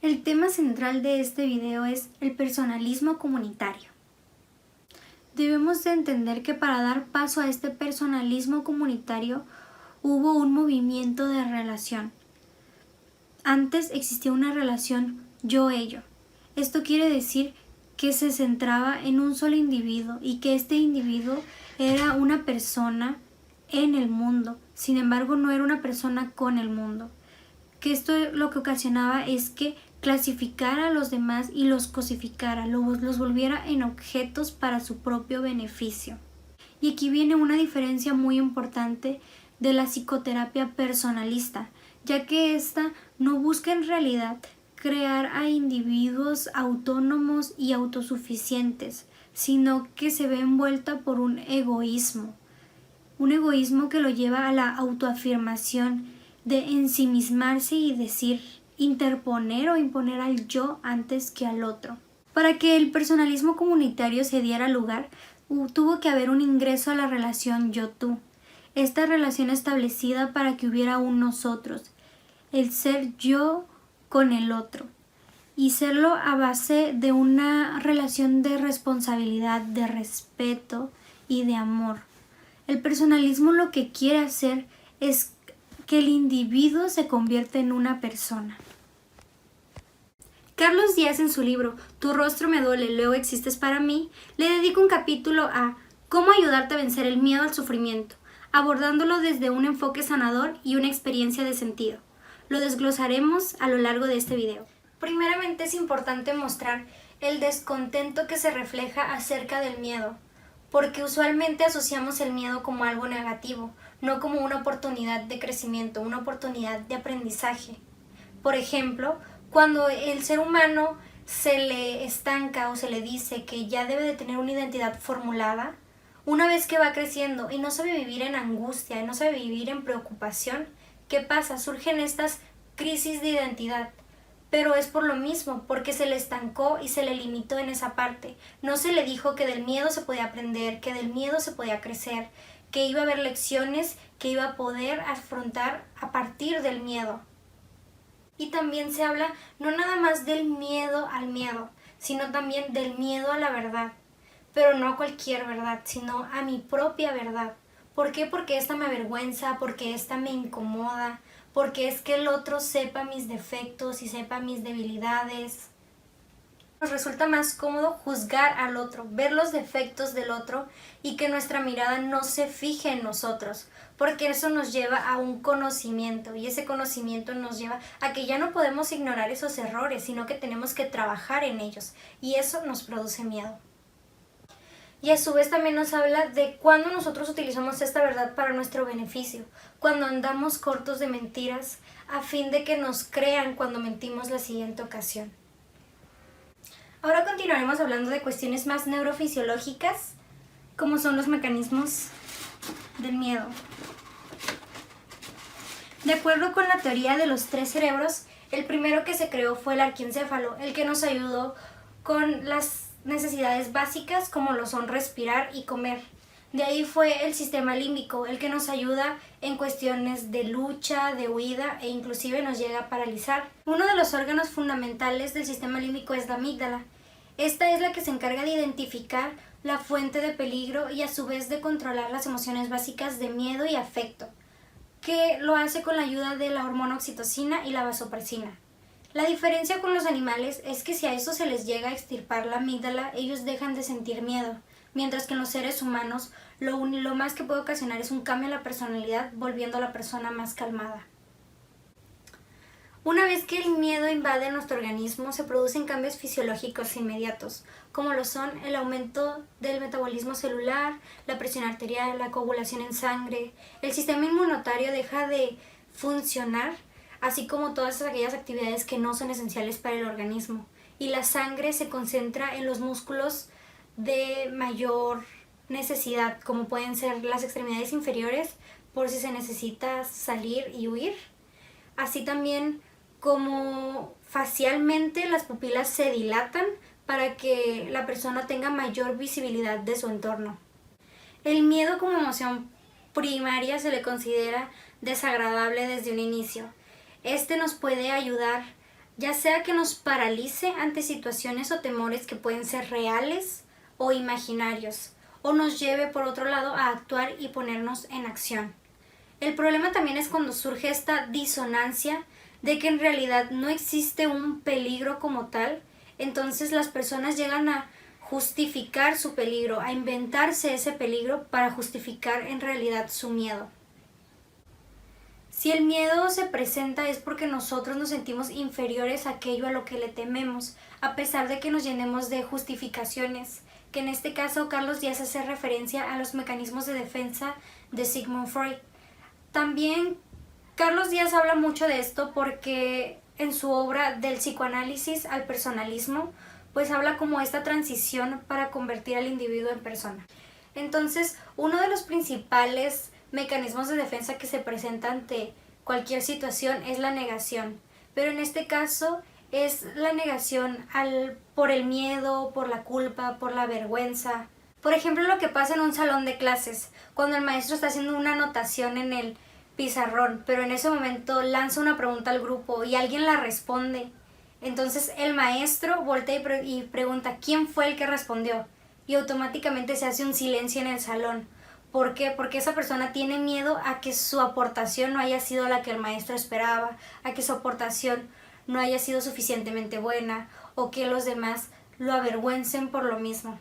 El tema central de este video es el personalismo comunitario. Debemos de entender que para dar paso a este personalismo comunitario hubo un movimiento de relación. Antes existía una relación yo-ello. Esto quiere decir que se centraba en un solo individuo y que este individuo era una persona en el mundo. Sin embargo, no era una persona con el mundo. Que esto lo que ocasionaba es que clasificara a los demás y los cosificara, los volviera en objetos para su propio beneficio. Y aquí viene una diferencia muy importante de la psicoterapia personalista, ya que esta no busca en realidad crear a individuos autónomos y autosuficientes, sino que se ve envuelta por un egoísmo que lo lleva a la autoafirmación, de ensimismarse y decir, interponer o imponer al yo antes que al otro. Para que el personalismo comunitario se diera lugar, tuvo que haber un ingreso a la relación yo-tú. Esta relación establecida para que hubiera un nosotros, el ser yo con el otro, y serlo a base de una relación de responsabilidad, de respeto y de amor. El personalismo lo que quiere hacer es que el individuo se convierta en una persona. Carlos Díaz, en su libro Tu rostro me duele, luego existes para mí, le dedica un capítulo a cómo ayudarte a vencer el miedo al sufrimiento, abordándolo desde un enfoque sanador y una experiencia de sentido. Lo desglosaremos a lo largo de este video. Primeramente es importante mostrar el descontento que se refleja acerca del miedo, porque usualmente asociamos el miedo como algo negativo, no como una oportunidad de crecimiento, una oportunidad de aprendizaje. Por ejemplo, cuando el ser humano se le estanca o se le dice que ya debe de tener una identidad formulada, una vez que va creciendo y no sabe vivir en angustia, y no sabe vivir en preocupación, ¿qué pasa? Surgen estas crisis de identidad. Pero es por lo mismo, porque se le estancó y se le limitó en esa parte. No se le dijo que del miedo se podía aprender, que del miedo se podía crecer, que iba a haber lecciones que iba a poder afrontar a partir del miedo. Y también se habla no nada más del miedo al miedo, sino también del miedo a la verdad. Pero no a cualquier verdad, sino a mi propia verdad. ¿Por qué? Porque esta me avergüenza, porque esta me incomoda, porque es que el otro sepa mis defectos y sepa mis debilidades. Nos resulta más cómodo juzgar al otro, ver los defectos del otro y que nuestra mirada no se fije en nosotros, porque eso nos lleva a un conocimiento y ese conocimiento nos lleva a que ya no podemos ignorar esos errores, sino que tenemos que trabajar en ellos y eso nos produce miedo. Y a su vez también nos habla de cuando nosotros utilizamos esta verdad para nuestro beneficio, cuando andamos cortos de mentiras a fin de que nos crean cuando mentimos la siguiente ocasión. Ahora continuaremos hablando de cuestiones más neurofisiológicas, como son los mecanismos del miedo. De acuerdo con la teoría de los 3 cerebros, el primero que se creó fue el arquiencéfalo, el que nos ayudó con las necesidades básicas como lo son respirar y comer. De ahí fue el sistema límbico, el que nos ayuda en cuestiones de lucha, de huida e inclusive nos llega a paralizar. Uno de los órganos fundamentales del sistema límbico es la amígdala. Esta es la que se encarga de identificar la fuente de peligro y a su vez de controlar las emociones básicas de miedo y afecto, que lo hace con la ayuda de la hormona oxitocina y la vasopresina. La diferencia con los animales es que si a eso se les llega a extirpar la amígdala, ellos dejan de sentir miedo, mientras que en los seres humanos lo más que puede ocasionar es un cambio en la personalidad, volviendo a la persona más calmada. Una vez que el miedo invade nuestro organismo, se producen cambios fisiológicos inmediatos, como lo son el aumento del metabolismo celular, la presión arterial, la coagulación en sangre, el sistema inmunitario deja de funcionar, así como todas aquellas actividades que no son esenciales para el organismo. Y la sangre se concentra en los músculos de mayor necesidad, como pueden ser las extremidades inferiores, por si se necesita salir y huir. Así también como facialmente las pupilas se dilatan para que la persona tenga mayor visibilidad de su entorno. El miedo como emoción primaria se le considera desagradable desde un inicio. Este nos puede ayudar ya sea que nos paralice ante situaciones o temores que pueden ser reales o imaginarios, o nos lleve por otro lado a actuar y ponernos en acción. El problema también es cuando surge esta disonancia de que en realidad no existe un peligro como tal, entonces las personas llegan a justificar su peligro, a inventarse ese peligro para justificar en realidad su miedo. Si el miedo se presenta es porque nosotros nos sentimos inferiores a aquello a lo que le tememos, a pesar de que nos llenemos de justificaciones, que en este caso Carlos Díaz hace referencia a los mecanismos de defensa de Sigmund Freud. También Carlos Díaz habla mucho de esto porque en su obra Del psicoanálisis al personalismo, pues habla como esta transición para convertir al individuo en persona. Entonces, uno de los principales mecanismos de defensa que se presenta ante cualquier situación es la negación, pero en este caso es la negación por el miedo, por la culpa, por la vergüenza. Por ejemplo, lo que pasa en un salón de clases, cuando el maestro está haciendo una anotación en el pizarrón, pero en ese momento lanza una pregunta al grupo y alguien la responde. Entonces el maestro voltea y pregunta ¿quién fue el que respondió? Y automáticamente se hace un silencio en el salón. ¿Por qué? Porque esa persona tiene miedo a que su aportación no haya sido la que el maestro esperaba, a que su aportación no haya sido suficientemente buena o que los demás lo avergüencen por lo mismo.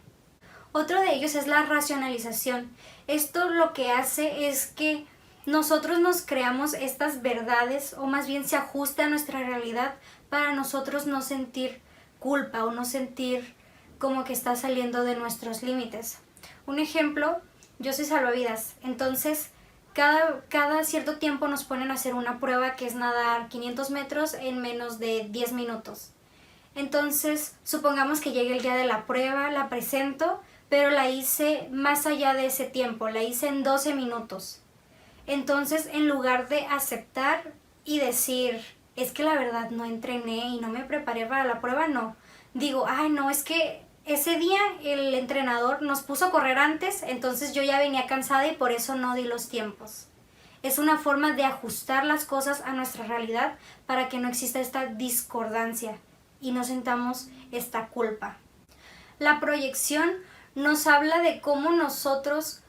Otro de ellos es la racionalización. Esto lo que hace es que nosotros nos creamos estas verdades, o más bien se ajusta a nuestra realidad para nosotros no sentir culpa o no sentir como que está saliendo de nuestros límites. Un ejemplo, yo soy salvavidas, entonces cada cierto tiempo nos ponen a hacer una prueba que es nadar 500 metros en menos de 10 minutos. Entonces, supongamos que llegue el día de la prueba, la presento, pero la hice más allá de ese tiempo, la hice en 12 minutos. Entonces, en lugar de aceptar y decir, es que la verdad no entrené y no me preparé para la prueba, no. Digo, ay no, es que ese día el entrenador nos puso a correr antes, entonces yo ya venía cansada y por eso no di los tiempos. Es una forma de ajustar las cosas a nuestra realidad para que no exista esta discordancia y no sintamos esta culpa. La proyección nos habla de cómo nosotros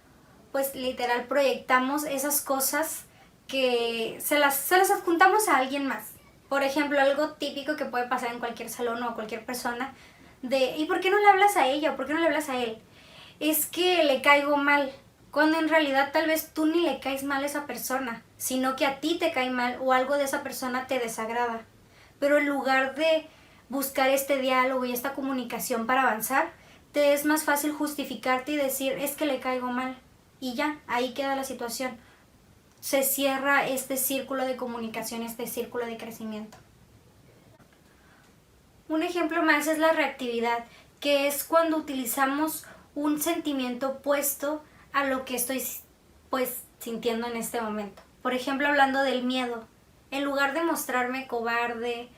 pues literal proyectamos esas cosas que se las adjuntamos a alguien más. Por ejemplo, algo típico que puede pasar en cualquier salón o a cualquier persona de ¿y por qué no le hablas a ella o por qué no le hablas a él? Es que le caigo mal, cuando en realidad tal vez tú ni le caes mal a esa persona, sino que a ti te cae mal o algo de esa persona te desagrada. Pero en lugar de buscar este diálogo y esta comunicación para avanzar, te es más fácil justificarte y decir es que le caigo mal. Y ya, ahí queda la situación. Se cierra este círculo de comunicación, este círculo de crecimiento. Un ejemplo más es la reactividad, que es cuando utilizamos un sentimiento opuesto a lo que estoy pues sintiendo en este momento. Por ejemplo, hablando del miedo. En lugar de mostrarme cobarde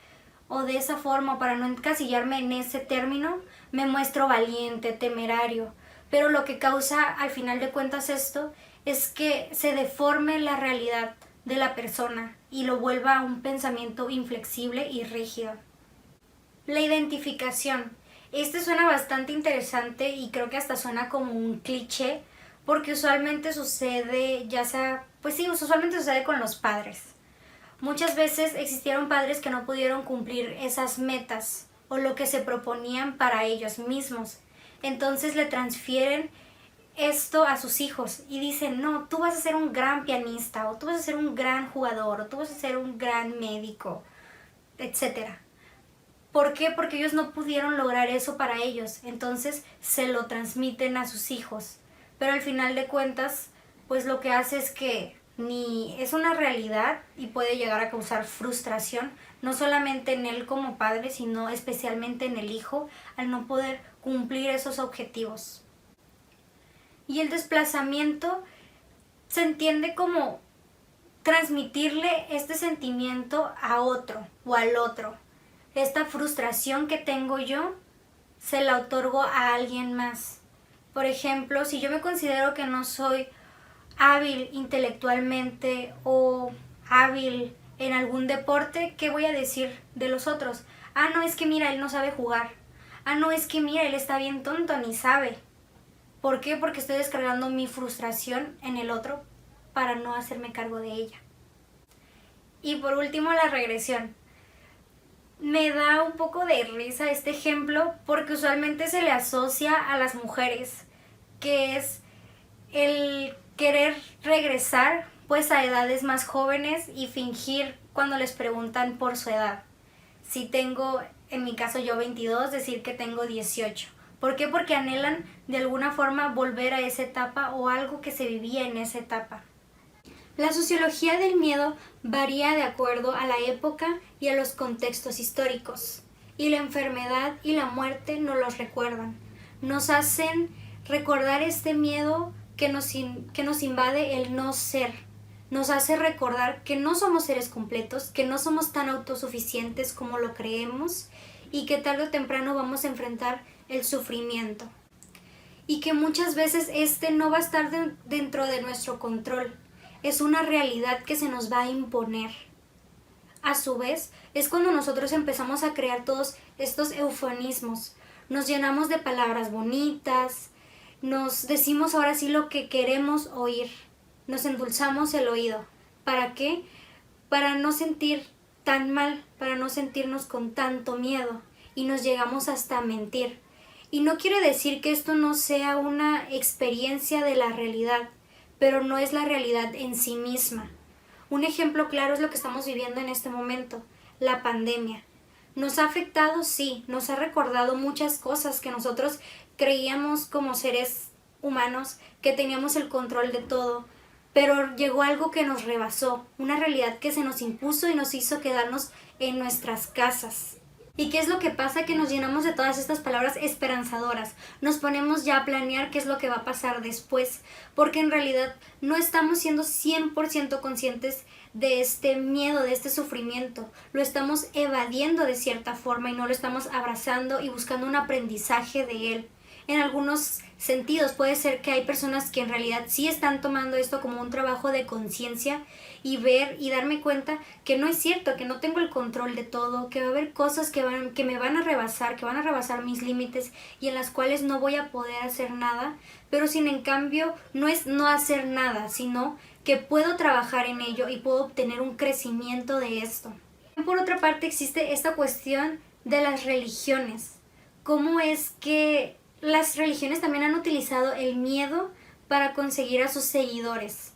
o de esa forma para no encasillarme en ese término, me muestro valiente, temerario. Pero lo que causa al final de cuentas esto es que se deforme la realidad de la persona y lo vuelva un pensamiento inflexible y rígido. La identificación. Este suena bastante interesante y creo que hasta suena como un cliché porque usualmente sucede, usualmente sucede con los padres. Muchas veces existieron padres que no pudieron cumplir esas metas o lo que se proponían para ellos mismos. Entonces le transfieren esto a sus hijos y dicen, no, tú vas a ser un gran pianista, o tú vas a ser un gran jugador, o tú vas a ser un gran médico, etc. ¿Por qué? Porque ellos no pudieron lograr eso para ellos, entonces se lo transmiten a sus hijos. Pero al final de cuentas, pues lo que hace es que ni es una realidad y puede llegar a causar frustración, no solamente en él como padre, sino especialmente en el hijo, al no poder cumplir esos objetivos. Y el desplazamiento se entiende como transmitirle este sentimiento a otro o al otro. Esta frustración que tengo yo, se la otorgo a alguien más. Por ejemplo, si yo me considero que no soy hábil intelectualmente o hábil en algún deporte, ¿qué voy a decir de los otros? Ah, no, es que mira, él no sabe jugar. Ah, no, es que mira, él está bien tonto, ni sabe. ¿Por qué? Porque estoy descargando mi frustración en el otro para no hacerme cargo de ella. Y por último, la regresión. Me da un poco de risa este ejemplo porque usualmente se le asocia a las mujeres, que es el querer regresar pues a edades más jóvenes y fingir cuando les preguntan por su edad. Si tengo, en mi caso yo 22, decir que tengo 18. ¿Por qué? Porque anhelan de alguna forma volver a esa etapa o algo que se vivía en esa etapa. La sociología del miedo varía de acuerdo a la época y a los contextos históricos, y la enfermedad y la muerte nos los recuerdan. Nos hacen recordar este miedo que nos invade el no ser. Nos hace recordar que no somos seres completos, que no somos tan autosuficientes como lo creemos y que tarde o temprano vamos a enfrentar el sufrimiento. Y que muchas veces este no va a estar dentro de nuestro control. Es una realidad que se nos va a imponer. A su vez, es cuando nosotros empezamos a crear todos estos eufemismos. Nos llenamos de palabras bonitas, nos decimos ahora sí lo que queremos oír, nos endulzamos el oído. ¿Para qué? Para no sentir tan mal, para no sentirnos con tanto miedo, y nos llegamos hasta a mentir. Y no quiere decir que esto no sea una experiencia de la realidad, pero no es la realidad en sí misma. Un ejemplo claro es lo que estamos viviendo en este momento, la pandemia. ¿Nos ha afectado? Sí, nos ha recordado muchas cosas que nosotros creíamos como seres humanos, que teníamos el control de todo, pero llegó algo que nos rebasó, una realidad que se nos impuso y nos hizo quedarnos en nuestras casas. ¿Y qué es lo que pasa? Que nos llenamos de todas estas palabras esperanzadoras. Nos ponemos ya a planear qué es lo que va a pasar después, porque en realidad no estamos siendo 100% conscientes de este miedo, de este sufrimiento. Lo estamos evadiendo de cierta forma y no lo estamos abrazando y buscando un aprendizaje de él. En algunos sentidos puede ser que hay personas que en realidad sí están tomando esto como un trabajo de conciencia y ver y darme cuenta que no es cierto, que no tengo el control de todo, que va a haber cosas que me van a rebasar, que van a rebasar mis límites y en las cuales no voy a poder hacer nada, pero sin en cambio no es no hacer nada, sino que puedo trabajar en ello y puedo obtener un crecimiento de esto. Por otra parte existe esta cuestión de las religiones. ¿Cómo es que las religiones también han utilizado el miedo para conseguir a sus seguidores?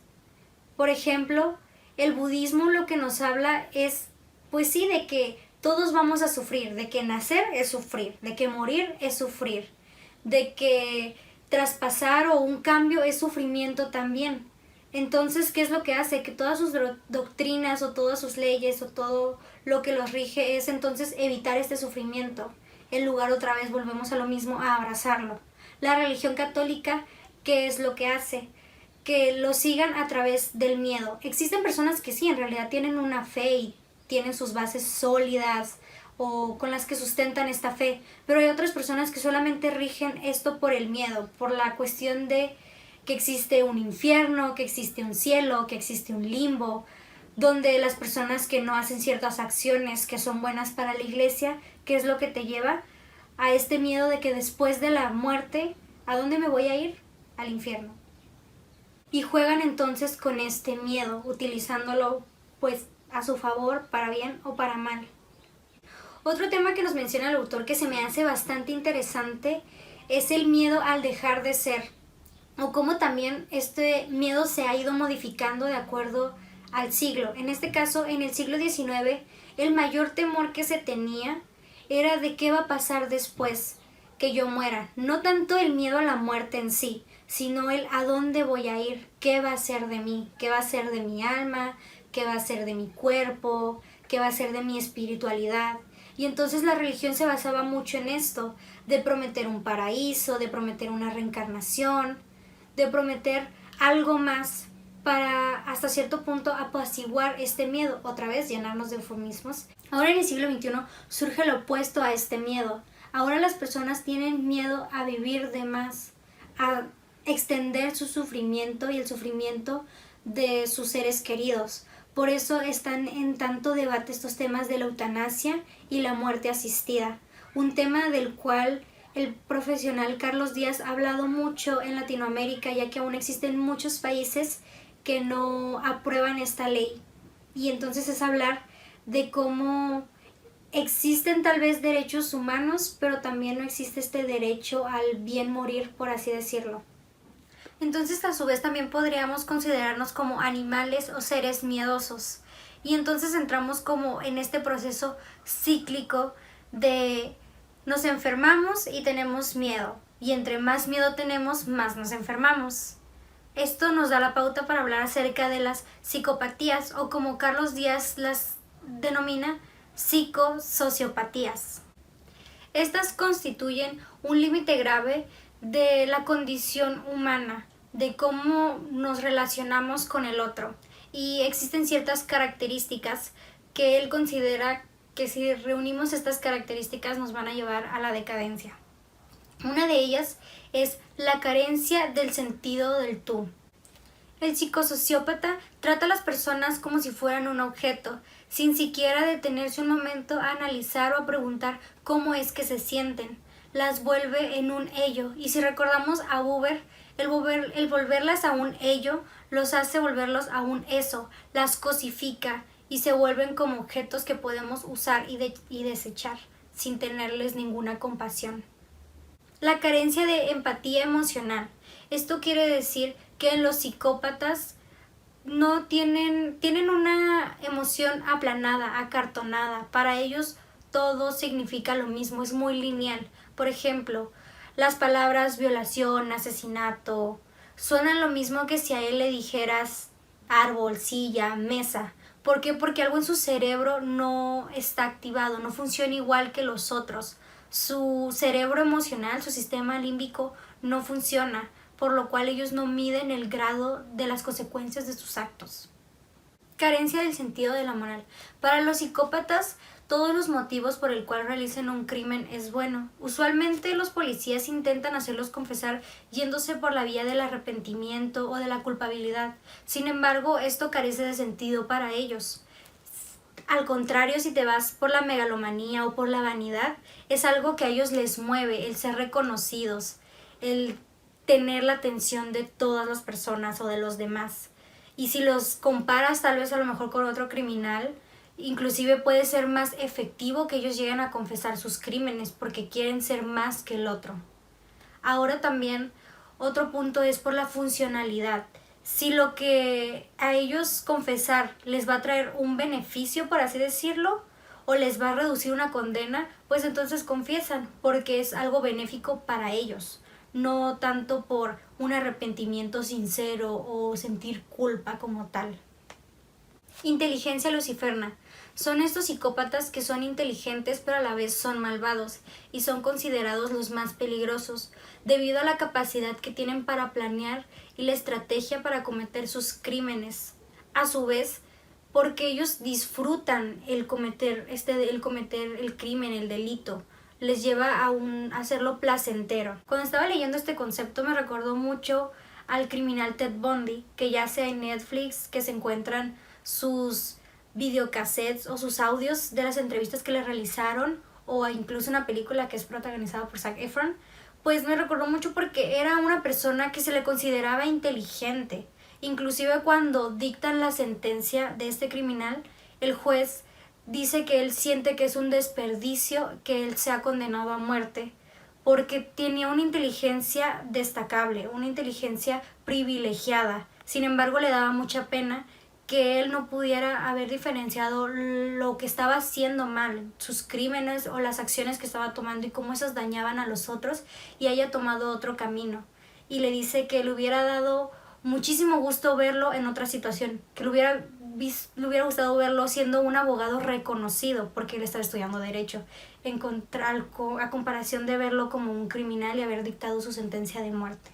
Por ejemplo, el budismo lo que nos habla es, pues sí, de que todos vamos a sufrir, de que nacer es sufrir, de que morir es sufrir, de que traspasar o un cambio es sufrimiento también. Entonces, ¿qué es lo que hace? Que todas sus doctrinas o todas sus leyes o todo lo que los rige es entonces evitar este sufrimiento. En lugar, otra vez volvemos a lo mismo, a abrazarlo. La religión católica, ¿qué es lo que hace? Que lo sigan a través del miedo. Existen personas que sí, en realidad tienen una fe y tienen sus bases sólidas o con las que sustentan esta fe, pero hay otras personas que solamente rigen esto por el miedo, por la cuestión de que existe un infierno, que existe un cielo, que existe un limbo, donde las personas que no hacen ciertas acciones que son buenas para la iglesia, ¿qué es lo que te lleva a este miedo de que después de la muerte, ¿a dónde me voy a ir? Al infierno. Y juegan entonces con este miedo, utilizándolo pues a su favor, para bien o para mal. Otro tema que nos menciona el autor que se me hace bastante interesante es el miedo al dejar de ser, o cómo también este miedo se ha ido modificando de acuerdo al siglo. En este caso, en el siglo XIX, el mayor temor que se tenía era de qué va a pasar después que yo muera. No tanto el miedo a la muerte en sí, sino el a dónde voy a ir, qué va a ser de mí, qué va a ser de mi alma, qué va a ser de mi cuerpo, qué va a ser de mi espiritualidad. Y entonces la religión se basaba mucho en esto, de prometer un paraíso, de prometer una reencarnación, de prometer algo más para hasta cierto punto apaciguar este miedo, otra vez llenarnos de eufemismos. Ahora en el siglo XXI surge lo opuesto a este miedo. Ahora las personas tienen miedo a vivir de más, a extender su sufrimiento y el sufrimiento de sus seres queridos. Por eso están en tanto debate estos temas de la eutanasia y la muerte asistida, un tema del cual el profesional Carlos Díaz ha hablado mucho en Latinoamérica, ya que aún existen muchos países que no aprueban esta ley. Y entonces es hablar de cómo existen tal vez derechos humanos, pero también no existe este derecho al bien morir, por así decirlo. Entonces, a su vez, también podríamos considerarnos como animales o seres miedosos. Y entonces entramos como en este proceso cíclico de nos enfermamos y tenemos miedo. Y entre más miedo tenemos, más nos enfermamos. Esto nos da la pauta para hablar acerca de las psicopatías, o como Carlos Díaz las denomina, psicosociopatías. Estas constituyen un límite grave de la condición humana, de cómo nos relacionamos con el otro. Y existen ciertas características que él considera que si reunimos estas características nos van a llevar a la decadencia. Una de ellas es la carencia del sentido del tú. El psicosociópata trata a las personas como si fueran un objeto, sin siquiera detenerse un momento a analizar o a preguntar cómo es que se sienten. Las vuelve en un ello, y si recordamos a Buber, el volverlas a un ello los hace volverlos a un eso, las cosifica y se vuelven como objetos que podemos usar y desechar sin tenerles ninguna compasión. La carencia de empatía emocional. Esto quiere decir que los psicópatas no tienen una emoción aplanada, acartonada. Para ellos todo significa lo mismo, es muy lineal. Por ejemplo, las palabras violación, asesinato, suenan lo mismo que si a él le dijeras árbol, silla, mesa. ¿Por qué? Porque algo en su cerebro no está activado, no funciona igual que los otros. Su cerebro emocional, su sistema límbico no funciona, por lo cual ellos no miden el grado de las consecuencias de sus actos. Carencia del sentido de la moral. Para los psicópatas, todos los motivos por el cual realicen un crimen es bueno. Usualmente los policías intentan hacerlos confesar yéndose por la vía del arrepentimiento o de la culpabilidad. Sin embargo, esto carece de sentido para ellos. Al contrario, si te vas por la megalomanía o por la vanidad, es algo que a ellos les mueve, el ser reconocidos, el tener la atención de todas las personas o de los demás. Y si los comparas tal vez a lo mejor con otro criminal, inclusive puede ser más efectivo que ellos lleguen a confesar sus crímenes porque quieren ser más que el otro. Ahora también otro punto es por la funcionalidad. Si lo que a ellos confesar les va a traer un beneficio, por así decirlo, o les va a reducir una condena, pues entonces confiesan porque es algo benéfico para ellos, no tanto por un arrepentimiento sincero o sentir culpa como tal. Inteligencia luciferna. Son estos psicópatas que son inteligentes pero a la vez son malvados y son considerados los más peligrosos debido a la capacidad que tienen para planear y la estrategia para cometer sus crímenes. A su vez, porque ellos disfrutan el cometer el crimen, el delito, les lleva a hacerlo placentero. Cuando estaba leyendo este concepto me recordó mucho al criminal Ted Bundy, que ya sea en Netflix, que se encuentran sus videocassettes o sus audios de las entrevistas que le realizaron, o incluso una película que es protagonizada por Zac Efron, pues me recordó mucho porque era una persona que se le consideraba inteligente. Inclusive cuando dictan la sentencia de este criminal, el juez dice que él siente que es un desperdicio que él sea condenado a muerte, porque tenía una inteligencia destacable, una inteligencia privilegiada. Sin embargo, le daba mucha pena que él no pudiera haber diferenciado lo que estaba haciendo mal, sus crímenes o las acciones que estaba tomando y cómo esas dañaban a los otros, y haya tomado otro camino. Y le dice que le hubiera dado muchísimo gusto verlo en otra situación, que le hubiera gustado verlo siendo un abogado reconocido porque él estaba estudiando derecho, a comparación de verlo como un criminal y haber dictado su sentencia de muerte.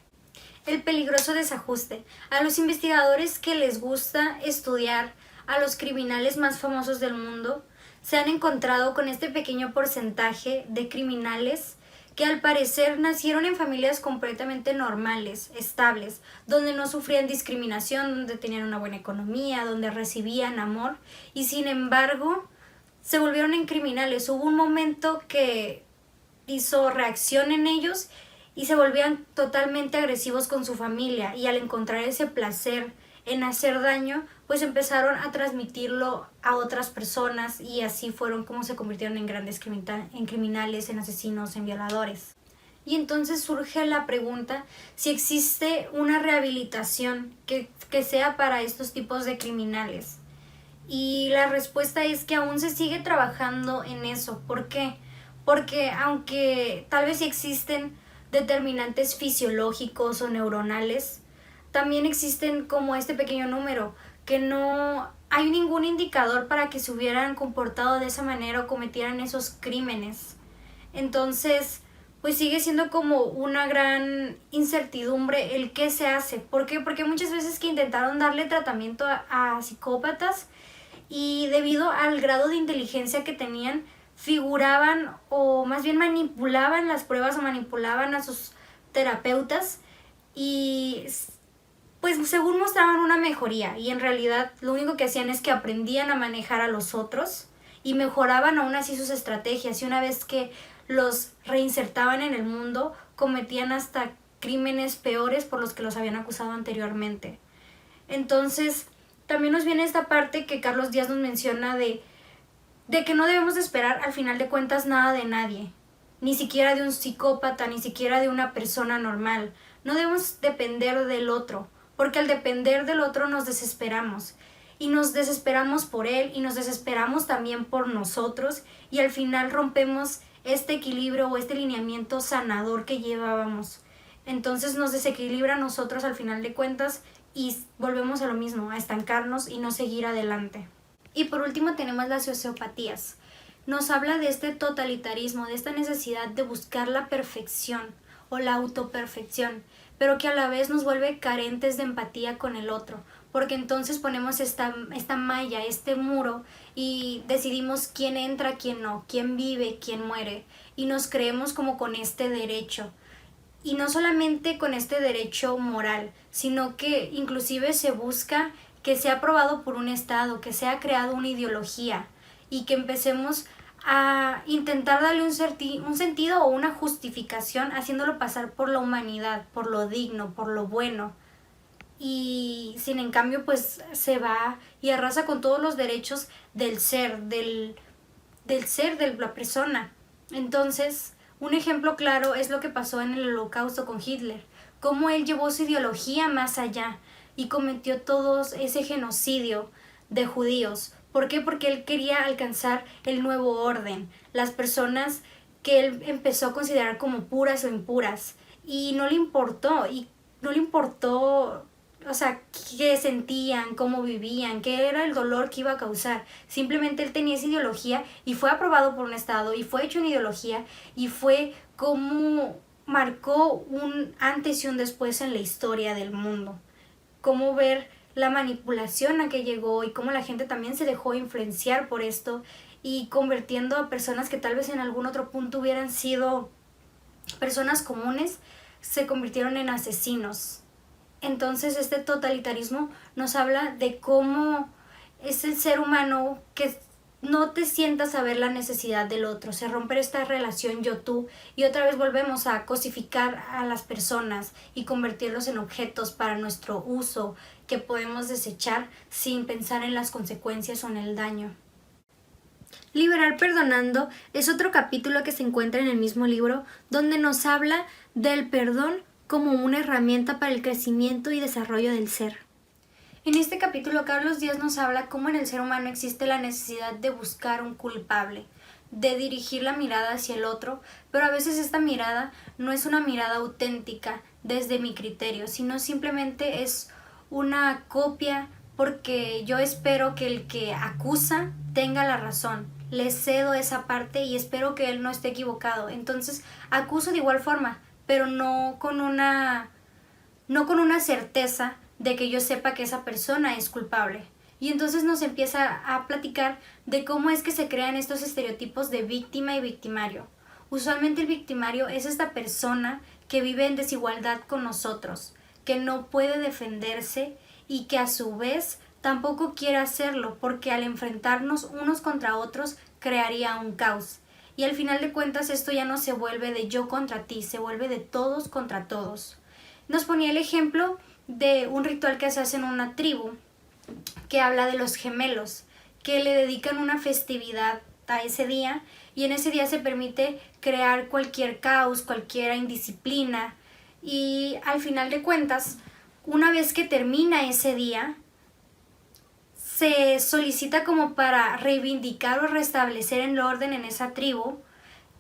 El peligroso desajuste. A los investigadores que les gusta estudiar a los criminales más famosos del mundo, se han encontrado con este pequeño porcentaje de criminales que al parecer nacieron en familias completamente normales, estables, donde no sufrían discriminación, donde tenían una buena economía, donde recibían amor, y sin embargo se volvieron en criminales. Hubo un momento que hizo reacción en ellos y se volvían totalmente agresivos con su familia, y al encontrar ese placer en hacer daño, pues empezaron a transmitirlo a otras personas, y así fueron como se convirtieron en grandes criminales, en asesinos, en violadores. Y entonces surge la pregunta si existe una rehabilitación que sea para estos tipos de criminales. Y la respuesta es que aún se sigue trabajando en eso. ¿Por qué? Porque aunque tal vez sí existen determinantes fisiológicos o neuronales, también existen como este pequeño número, que no hay ningún indicador para que se hubieran comportado de esa manera o cometieran esos crímenes. Entonces, pues sigue siendo como una gran incertidumbre el qué se hace. ¿Por qué? Porque muchas veces que intentaron darle tratamiento a psicópatas, y debido al grado de inteligencia que tenían, figuraban o más bien manipulaban las pruebas o manipulaban a sus terapeutas, y pues según mostraban una mejoría, y en realidad lo único que hacían es que aprendían a manejar a los otros y mejoraban aún así sus estrategias, y una vez que los reinsertaban en el mundo, cometían hasta crímenes peores por los que los habían acusado anteriormente. Entonces también nos viene esta parte que Carlos Díaz nos menciona de que no debemos de esperar al final de cuentas nada de nadie, ni siquiera de un psicópata, ni siquiera de una persona normal. No debemos depender del otro, porque al depender del otro nos desesperamos, y nos desesperamos por él, y nos desesperamos también por nosotros, y al final rompemos este equilibrio o este lineamiento sanador que llevábamos. Entonces nos desequilibra a nosotros al final de cuentas, y volvemos a lo mismo, a estancarnos y no seguir adelante. Y por último tenemos las sociopatías. Nos habla de este totalitarismo, de esta necesidad de buscar la perfección o la autoperfección, pero que a la vez nos vuelve carentes de empatía con el otro, porque entonces ponemos esta malla, este muro, y decidimos quién entra, quién no, quién vive, quién muere, y nos creemos como con este derecho. Y no solamente con este derecho moral, sino que inclusive se busca que sea aprobado por un Estado, que sea creado una ideología, y que empecemos a intentar darle un sentido o una justificación, haciéndolo pasar por la humanidad, por lo digno, por lo bueno. Y sin en cambio pues se va y arrasa con todos los derechos del ser, del ser de la persona. Entonces, un ejemplo claro es lo que pasó en el Holocausto con Hitler, cómo él llevó su ideología más allá y cometió todo ese genocidio de judíos. ¿Por qué? Porque él quería alcanzar el nuevo orden, las personas que él empezó a considerar como puras o impuras, y no le importó, o sea, qué sentían, cómo vivían, qué era el dolor que iba a causar. Simplemente él tenía esa ideología y fue aprobado por un Estado y fue hecho una ideología, y fue como marcó un antes y un después en la historia del mundo. Cómo ver la manipulación a que llegó y cómo la gente también se dejó influenciar por esto, y convirtiendo a personas que tal vez en algún otro punto hubieran sido personas comunes, se convirtieron en asesinos. Entonces este totalitarismo nos habla de cómo es el ser humano que no te sientas a ver la necesidad del otro, se rompe esta relación yo-tú, y otra vez volvemos a cosificar a las personas y convertirlos en objetos para nuestro uso, que podemos desechar sin pensar en las consecuencias o en el daño. Liberar perdonando es otro capítulo que se encuentra en el mismo libro, donde nos habla del perdón como una herramienta para el crecimiento y desarrollo del ser. En este capítulo, Carlos Díaz nos habla cómo en el ser humano existe la necesidad de buscar un culpable, de dirigir la mirada hacia el otro, pero a veces esta mirada no es una mirada auténtica desde mi criterio, sino simplemente es una copia, porque yo espero que el que acusa tenga la razón. Le cedo esa parte y espero que él no esté equivocado. Entonces acuso de igual forma, pero no con una certeza de que yo sepa que esa persona es culpable. Y entonces nos empieza a platicar de cómo es que se crean estos estereotipos de víctima y victimario. Usualmente el victimario es esta persona que vive en desigualdad con nosotros, que no puede defenderse y que a su vez tampoco quiere hacerlo porque al enfrentarnos unos contra otros crearía un caos. Y al final de cuentas esto ya no se vuelve de yo contra ti, se vuelve de todos contra todos. Nos ponía el ejemplo de un ritual que se hace en una tribu que habla de los gemelos, que le dedican una festividad a ese día y en ese día se permite crear cualquier caos, cualquier indisciplina y al final de cuentas, una vez que termina ese día, se solicita como para reivindicar o restablecer el orden en esa tribu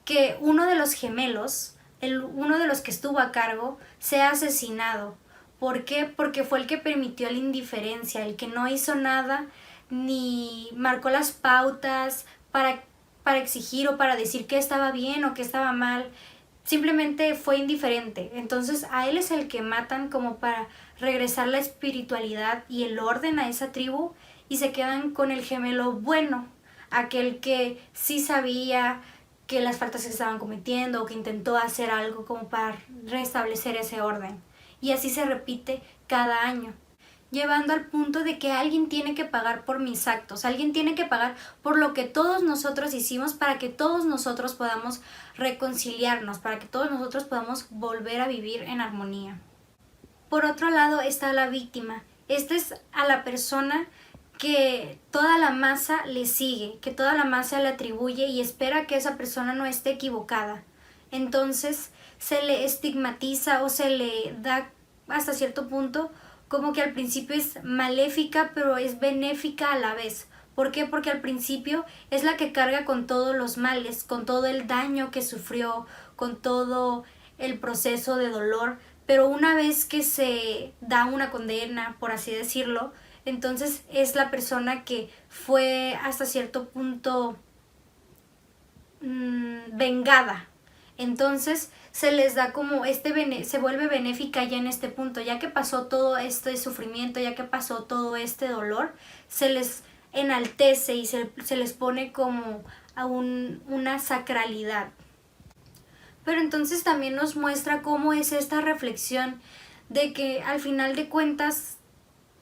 que uno de los gemelos, uno de los que estuvo a cargo, sea asesinado. ¿Por qué? Porque fue el que permitió la indiferencia, el que no hizo nada ni marcó las pautas para exigir o para decir qué estaba bien o qué estaba mal. Simplemente fue indiferente. Entonces a él es el que matan como para regresar la espiritualidad y el orden a esa tribu y se quedan con el gemelo bueno, aquel que sí sabía que las faltas se estaban cometiendo o que intentó hacer algo como para restablecer ese orden. Y así se repite cada año, llevando al punto de que alguien tiene que pagar por mis actos, alguien tiene que pagar por lo que todos nosotros hicimos para que todos nosotros podamos reconciliarnos, para que todos nosotros podamos volver a vivir en armonía. Por otro lado está la víctima. Esta es a la persona que toda la masa le sigue, que toda la masa le atribuye y espera que esa persona no esté equivocada. Entonces se le estigmatiza o se le da hasta cierto punto como que al principio es maléfica pero es benéfica a la vez. ¿Por qué? Porque al principio es la que carga con todos los males, con todo el daño que sufrió, con todo el proceso de dolor, pero una vez que se da una condena, por así decirlo, entonces es la persona que fue hasta cierto punto vengada. Entonces se les da como se vuelve benéfica ya en este punto, ya que pasó todo este sufrimiento, ya que pasó todo este dolor, se les enaltece y se les pone como a una sacralidad. Pero entonces también nos muestra cómo es esta reflexión de que al final de cuentas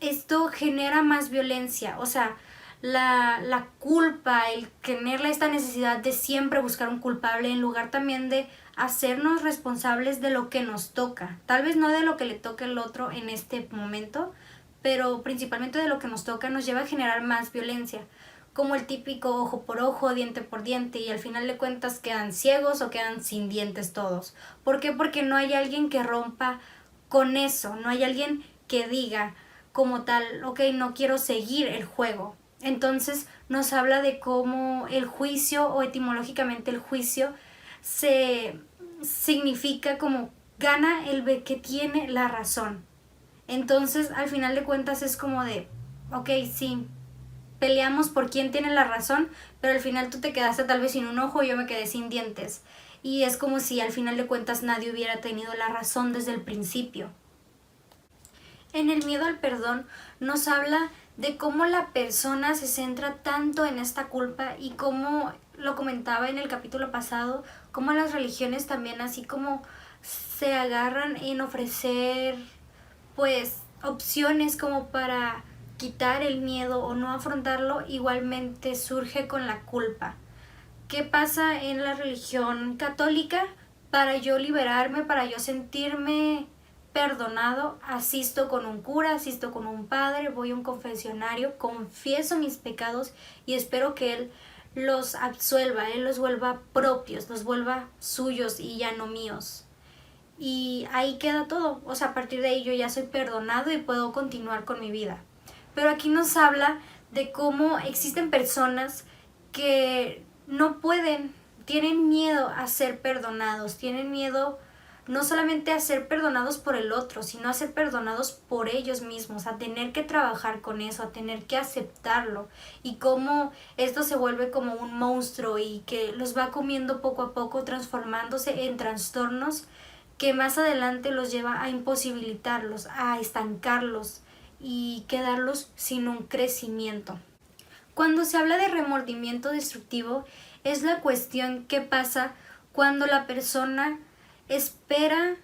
esto genera más violencia, o sea, la culpa, el tener esta necesidad de siempre buscar un culpable en lugar también de hacernos responsables de lo que nos toca, tal vez no de lo que le toca al otro en este momento, pero principalmente de lo que nos toca nos lleva a generar más violencia, como el típico ojo por ojo, diente por diente y al final de cuentas quedan ciegos o quedan sin dientes todos. ¿Por qué? Porque no hay alguien que rompa con eso, no hay alguien que diga como tal, ok, no quiero seguir el juego. Entonces nos habla de cómo el juicio o etimológicamente el juicio se significa como gana el que tiene la razón. Entonces al final de cuentas es como de, ok, sí, peleamos por quién tiene la razón, pero al final tú te quedaste tal vez sin un ojo y yo me quedé sin dientes. Y es como si al final de cuentas nadie hubiera tenido la razón desde el principio. En el miedo al perdón nos habla de cómo la persona se centra tanto en esta culpa y cómo lo comentaba en el capítulo pasado, cómo las religiones también así como se agarran en ofrecer pues opciones como para quitar el miedo o no afrontarlo, igualmente surge con la culpa. ¿Qué pasa en la religión católica? Para yo liberarme, para yo sentirme perdonado, asisto con un cura, asisto con un padre, voy a un confesionario, confieso mis pecados y espero que él los absuelva, él los vuelva propios, los vuelva suyos y ya no míos. Y ahí queda todo, o sea, a partir de ahí yo ya soy perdonado y puedo continuar con mi vida. Pero aquí nos habla de cómo existen personas que no pueden, tienen miedo a ser perdonados, tienen miedo no solamente a ser perdonados por el otro, sino a ser perdonados por ellos mismos, a tener que trabajar con eso, a tener que aceptarlo y cómo esto se vuelve como un monstruo y que los va comiendo poco a poco, transformándose en trastornos que más adelante los lleva a imposibilitarlos, a estancarlos y quedarlos sin un crecimiento. Cuando se habla de remordimiento destructivo, es la cuestión que pasa cuando la persona espera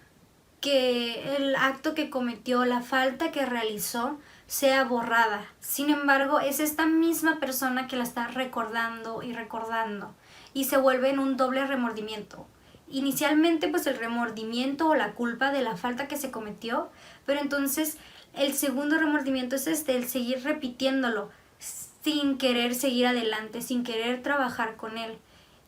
que el acto que cometió, la falta que realizó, sea borrada. Sin embargo, es esta misma persona que la está recordando y recordando y se vuelve en un doble remordimiento. Inicialmente pues el remordimiento o la culpa de la falta que se cometió, pero entonces el segundo remordimiento es el seguir repitiéndolo sin querer seguir adelante, sin querer trabajar con él.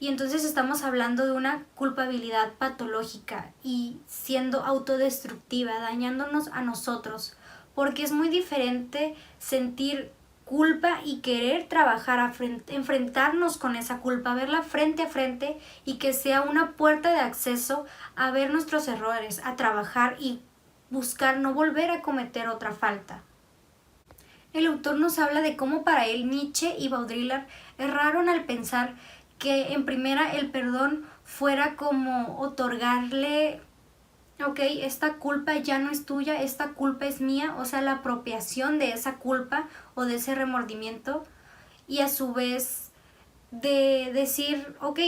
Y entonces estamos hablando de una culpabilidad patológica y siendo autodestructiva, dañándonos a nosotros, porque es muy diferente sentir culpa y querer trabajar, enfrentarnos con esa culpa, verla frente a frente y que sea una puerta de acceso a ver nuestros errores, a trabajar y buscar no volver a cometer otra falta. El autor nos habla de cómo para él Nietzsche y Baudrillard erraron al pensar que en primera el perdón fuera como otorgarle, ok, esta culpa ya no es tuya, esta culpa es mía, o sea, la apropiación de esa culpa o de ese remordimiento, y a su vez de decir, ok,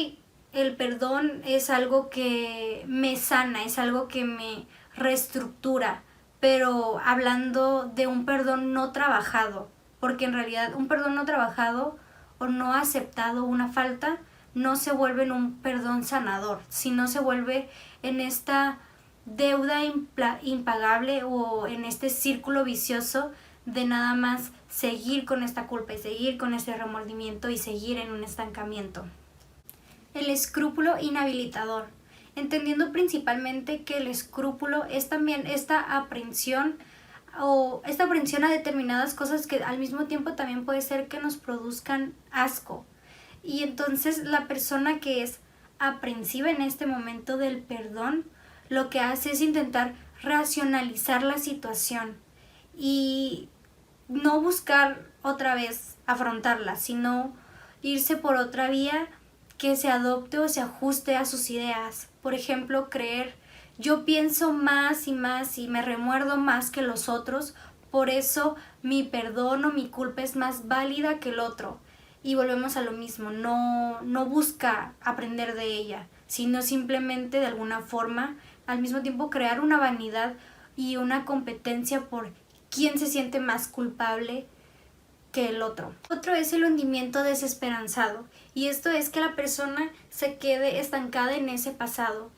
el perdón es algo que me sana, es algo que me reestructura, pero hablando de un perdón no trabajado, porque en realidad un perdón no trabajado o no aceptado una falta no se vuelve en un perdón sanador, sino se vuelve en esta deuda impagable o en este círculo vicioso de nada más seguir con esta culpa y seguir con ese remordimiento y seguir en un estancamiento. El escrúpulo inhabilitador, entendiendo principalmente que el escrúpulo es también esta aprensión a determinadas cosas que al mismo tiempo también puede ser que nos produzcan asco. Y entonces la persona que es aprensiva en este momento del perdón, lo que hace es intentar racionalizar la situación y no buscar otra vez afrontarla, sino irse por otra vía que se adopte o se ajuste a sus ideas. Por ejemplo, creer, yo pienso más y más y me remuerdo más que los otros, por eso mi perdón o mi culpa es más válida que el otro. Y volvemos a lo mismo, no busca aprender de ella, sino simplemente de alguna forma al mismo tiempo crear una vanidad y una competencia por quién se siente más culpable que el otro. Otro es el hundimiento desesperanzado, y esto es que la persona se quede estancada en ese pasado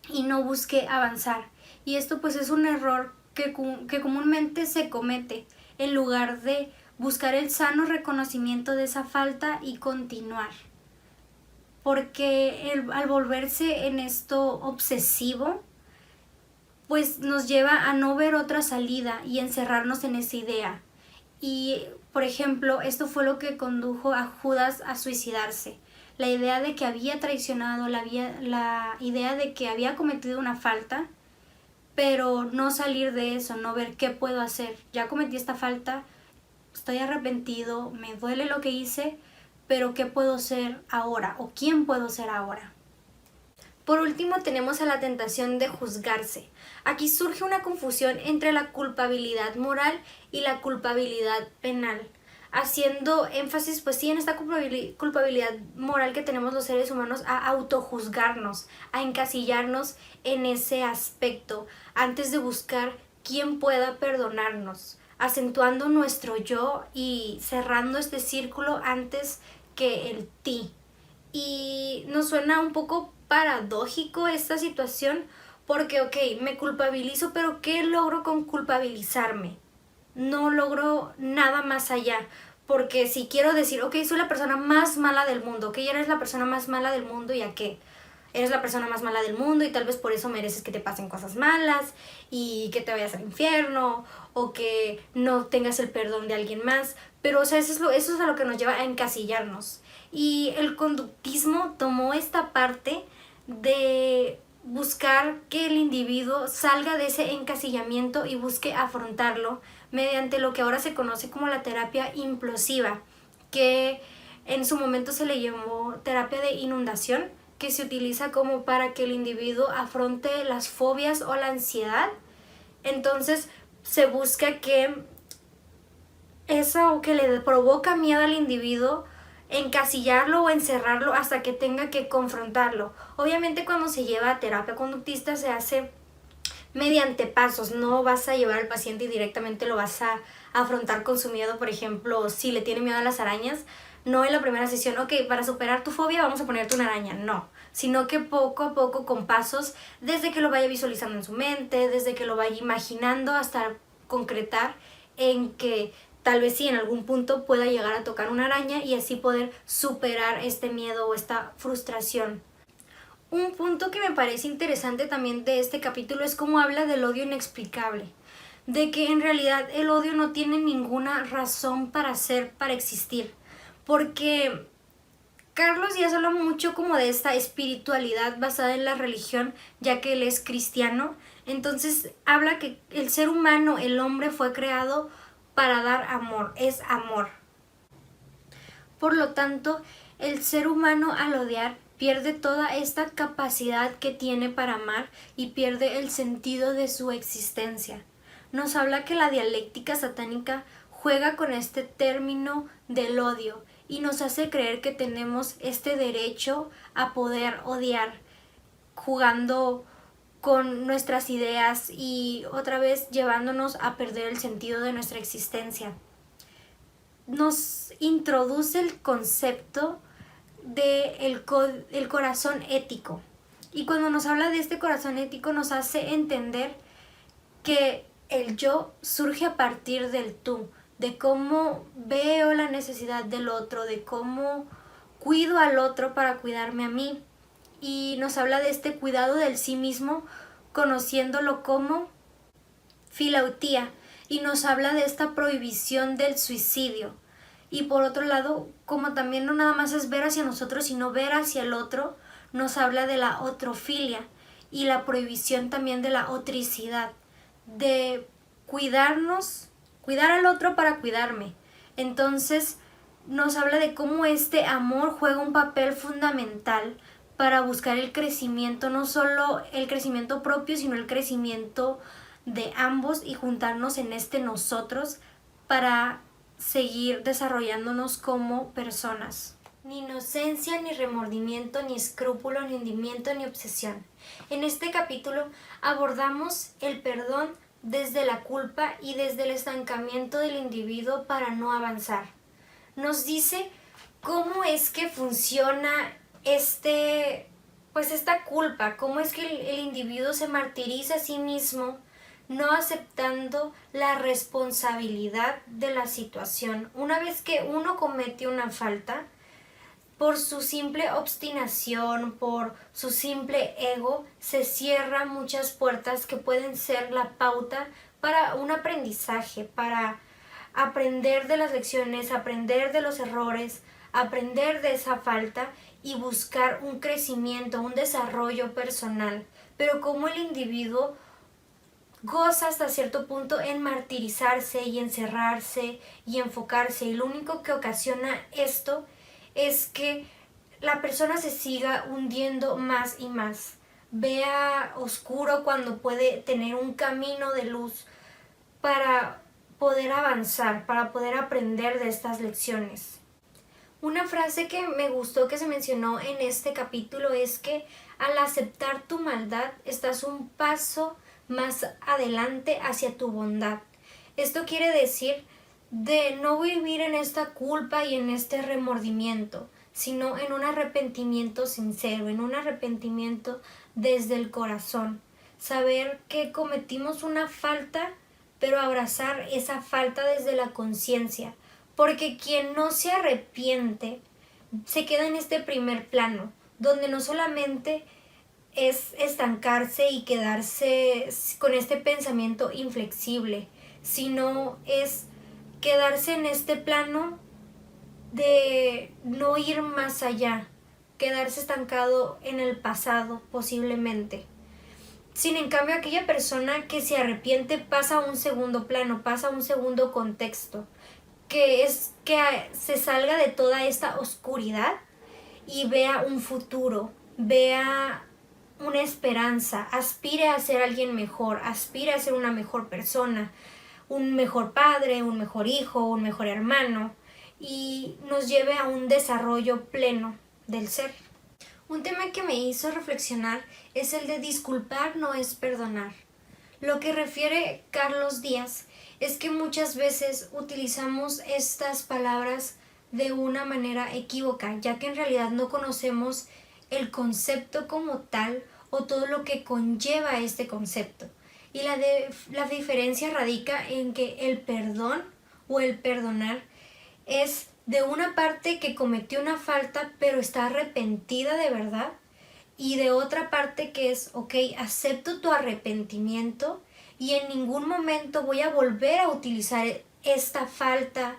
y no busque avanzar. Y esto pues es un error que comúnmente se comete en lugar de buscar el sano reconocimiento de esa falta y continuar. Porque al volverse en esto obsesivo, pues nos lleva a no ver otra salida y encerrarnos en esa idea. Y, por ejemplo, esto fue lo que condujo a Judas a suicidarse. La idea de que había traicionado, la idea de que había cometido una falta, pero no salir de eso, no ver qué puedo hacer. Ya cometí esta falta, estoy arrepentido, me duele lo que hice, pero ¿qué puedo ser ahora? ¿O quién puedo ser ahora? Por último, tenemos a la tentación de juzgarse. Aquí surge una confusión entre la culpabilidad moral y la culpabilidad penal, haciendo énfasis, pues sí, en esta culpabilidad moral que tenemos los seres humanos a autojuzgarnos, a encasillarnos en ese aspecto, antes de buscar quién pueda perdonarnos, acentuando nuestro yo y cerrando este círculo antes que el ti. Y nos suena un poco paradójico esta situación porque, ok, me culpabilizo, pero ¿qué logro con culpabilizarme? No logro nada más allá, porque si quiero decir, ok, soy la persona más mala del mundo, ok, eres la persona más mala del mundo, ¿y a qué? Eres la persona más mala del mundo y tal vez por eso mereces que te pasen cosas malas y que te vayas al infierno o que no tengas el perdón de alguien más. Pero, o sea, eso es a lo que nos lleva a encasillarnos. Y el conductismo tomó esta parte de buscar que el individuo salga de ese encasillamiento y busque afrontarlo mediante lo que ahora se conoce como la terapia implosiva, que en su momento se le llamó terapia de inundación, que se utiliza como para que el individuo afronte las fobias o la ansiedad. Entonces se busca que eso que le provoca miedo al individuo encasillarlo o encerrarlo hasta que tenga que confrontarlo. Obviamente cuando se lleva a terapia conductista se hace mediante pasos, no vas a llevar al paciente y directamente lo vas a afrontar con su miedo. Por ejemplo, si le tiene miedo a las arañas, no en la primera sesión, ok, para superar tu fobia vamos a ponerte una araña, no, sino que poco a poco con pasos, desde que lo vaya visualizando en su mente, desde que lo vaya imaginando hasta concretar en que tal vez sí en algún punto pueda llegar a tocar una araña y así poder superar este miedo o esta frustración. Un punto que me parece interesante también de este capítulo es cómo habla del odio inexplicable, de que en realidad el odio no tiene ninguna razón para ser, para existir, porque Carlos Díaz habla mucho como de esta espiritualidad basada en la religión, ya que él es cristiano. Entonces habla que el ser humano, el hombre, fue creado para dar amor, es amor. Por lo tanto, el ser humano al odiar pierde toda esta capacidad que tiene para amar y pierde el sentido de su existencia. Nos habla que la dialéctica satánica juega con este término del odio y nos hace creer que tenemos este derecho a poder odiar, jugando con nuestras ideas y otra vez llevándonos a perder el sentido de nuestra existencia. Nos introduce el concepto de el corazón ético. Y cuando nos habla de este corazón ético nos hace entender que el yo surge a partir del tú, de cómo veo la necesidad del otro, de cómo cuido al otro para cuidarme a mí. Y nos habla de este cuidado del sí mismo, conociéndolo como filautía, y nos habla de esta prohibición del suicidio. Y por otro lado, como también no nada más es ver hacia nosotros, sino ver hacia el otro, nos habla de la otrofilia y la prohibición también de la otricidad, de cuidarnos, cuidar al otro para cuidarme. Entonces nos habla de cómo este amor juega un papel fundamental para buscar el crecimiento, no solo el crecimiento propio, sino el crecimiento de ambos y juntarnos en este nosotros para seguir desarrollándonos como personas. Ni inocencia, ni remordimiento, ni escrúpulo, ni hundimiento, ni obsesión. En este capítulo abordamos el perdón desde la culpa y desde el estancamiento del individuo para no avanzar. Nos dice cómo es que funciona esta culpa, cómo es que el individuo se martiriza a sí mismo no aceptando la responsabilidad de la situación. Una vez que uno comete una falta, por su simple obstinación, por su simple ego, se cierran muchas puertas que pueden ser la pauta para un aprendizaje, para aprender de las lecciones, aprender de los errores, aprender de esa falta y buscar un crecimiento, un desarrollo personal. Pero como el individuo goza hasta cierto punto en martirizarse y encerrarse y enfocarse, y lo único que ocasiona esto es que la persona se siga hundiendo más y más, vea oscuro cuando puede tener un camino de luz para poder avanzar, para poder aprender de estas lecciones. Una frase que me gustó que se mencionó en este capítulo es que al aceptar tu maldad estás un paso más adelante hacia tu bondad. Esto quiere decir de no vivir en esta culpa y en este remordimiento, sino en un arrepentimiento sincero, en un arrepentimiento desde el corazón. Saber que cometimos una falta, pero abrazar esa falta desde la conciencia, porque quien no se arrepiente se queda en este primer plano, donde no solamente es estancarse y quedarse con este pensamiento inflexible, sino es quedarse en este plano de no ir más allá, quedarse estancado en el pasado posiblemente. Sin en cambio, aquella persona que se arrepiente pasa a un segundo plano, pasa a un segundo contexto, que es que se salga de toda esta oscuridad y vea un futuro, vea una esperanza, aspire a ser alguien mejor, aspire a ser una mejor persona, un mejor padre, un mejor hijo, un mejor hermano, y nos lleve a un desarrollo pleno del ser. Un tema que me hizo reflexionar es el de disculpar no es perdonar. Lo que refiere Carlos Díaz es que muchas veces utilizamos estas palabras de una manera equívoca, ya que en realidad no conocemos el concepto como tal o todo lo que conlleva este concepto. Y la diferencia radica en que el perdón o el perdonar es de una parte que cometió una falta pero está arrepentida de verdad, y de otra parte que es, ok, acepto tu arrepentimiento y en ningún momento voy a volver a utilizar esta falta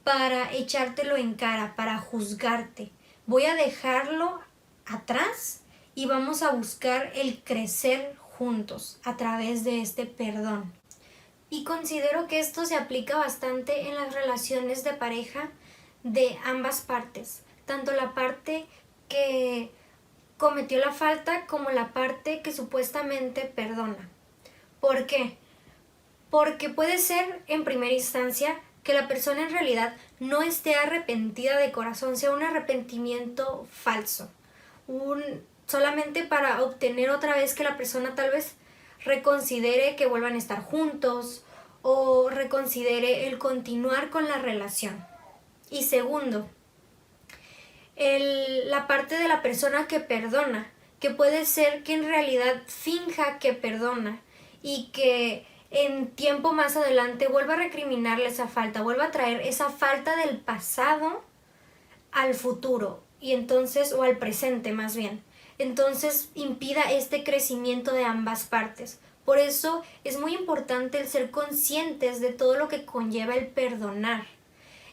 para echártelo en cara, para juzgarte. Voy a dejarlo atrás y vamos a buscar el crecer juntos a través de este perdón. Y considero que esto se aplica bastante en las relaciones de pareja de ambas partes, tanto la parte que cometió la falta como la parte que supuestamente perdona. ¿Por qué? Porque puede ser en primera instancia que la persona en realidad no esté arrepentida de corazón, sea un arrepentimiento falso, solamente para obtener otra vez que la persona tal vez reconsidere que vuelvan a estar juntos o reconsidere el continuar con la relación. Y segundo, la parte de la persona que perdona, que puede ser que en realidad finja que perdona y que en tiempo más adelante vuelva a recriminarle esa falta, vuelva a traer esa falta del pasado al futuro y entonces, o al presente más bien. Entonces impida este crecimiento de ambas partes. Por eso es muy importante el ser conscientes de todo lo que conlleva el perdonar.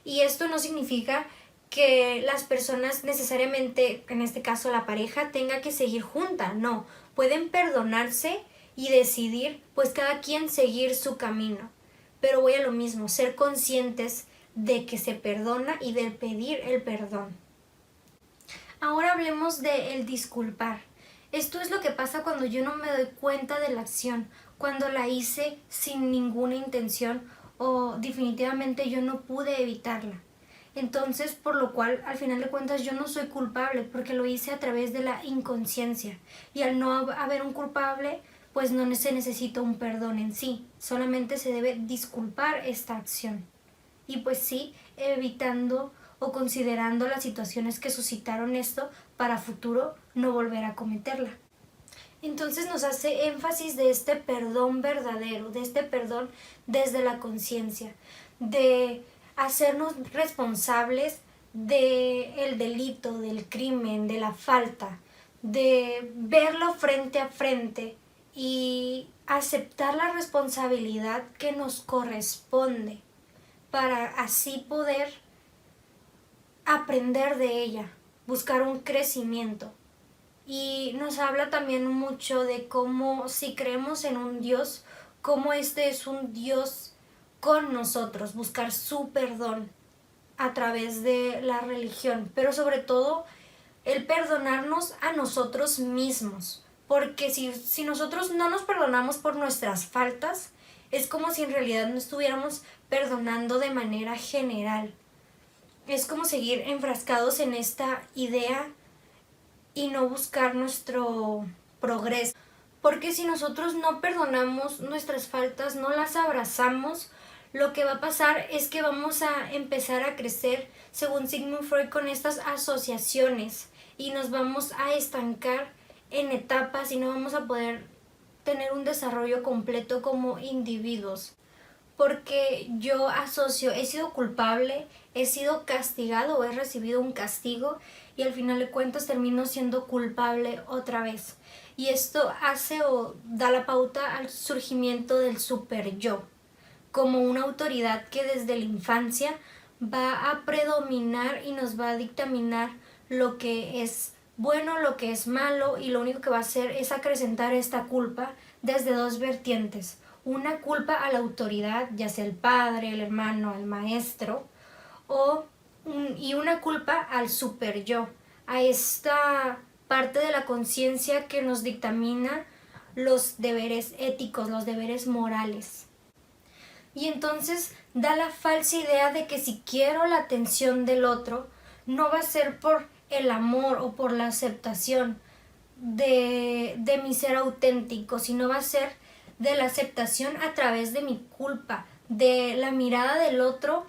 Y esto no significa que las personas necesariamente, en este caso la pareja, tenga que seguir junta, no. Pueden perdonarse y decidir, pues cada quien seguir su camino. Pero voy a lo mismo, ser conscientes de que se perdona y de pedir el perdón. Ahora hablemos de el disculpar. Esto es lo que pasa cuando yo no me doy cuenta de la acción, cuando la hice sin ninguna intención o definitivamente yo no pude evitarla. Entonces, por lo cual, al final de cuentas, yo no soy culpable porque lo hice a través de la inconsciencia. Y al no haber un culpable, pues no se necesita un perdón en sí. Solamente se debe disculpar esta acción. Y pues sí, evitando o considerando las situaciones que suscitaron esto para futuro no volver a cometerla. Entonces nos hace énfasis de este perdón verdadero, de este perdón desde la conciencia, de hacernos responsables del delito, del crimen, de la falta, de verlo frente a frente y aceptar la responsabilidad que nos corresponde para así poder aprender de ella, buscar un crecimiento. Y nos habla también mucho de cómo, si creemos en un Dios, cómo este es un Dios con nosotros, buscar su perdón a través de la religión, pero sobre todo el perdonarnos a nosotros mismos, porque si nosotros no nos perdonamos por nuestras faltas, es como si en realidad no estuviéramos perdonando de manera general. Es como seguir enfrascados en esta idea y no buscar nuestro progreso. Porque si nosotros no perdonamos nuestras faltas, no las abrazamos, lo que va a pasar es que vamos a empezar a crecer, según Sigmund Freud, con estas asociaciones y nos vamos a estancar en etapas y no vamos a poder tener un desarrollo completo como individuos. Porque yo asocio, he sido culpable, he sido castigado o he recibido un castigo y al final de cuentas termino siendo culpable otra vez. Y esto hace o da la pauta al surgimiento del super yo, como una autoridad que desde la infancia va a predominar y nos va a dictaminar lo que es bueno, lo que es malo, y lo único que va a hacer es acrecentar esta culpa desde dos vertientes. Una culpa a la autoridad, ya sea el padre, el hermano, el maestro, y una culpa al super yo, a esta parte de la conciencia que nos dictamina los deberes éticos, los deberes morales. Y entonces da la falsa idea de que si quiero la atención del otro, no va a ser por el amor o por la aceptación de mi ser auténtico, sino va a ser de la aceptación a través de mi culpa, de la mirada del otro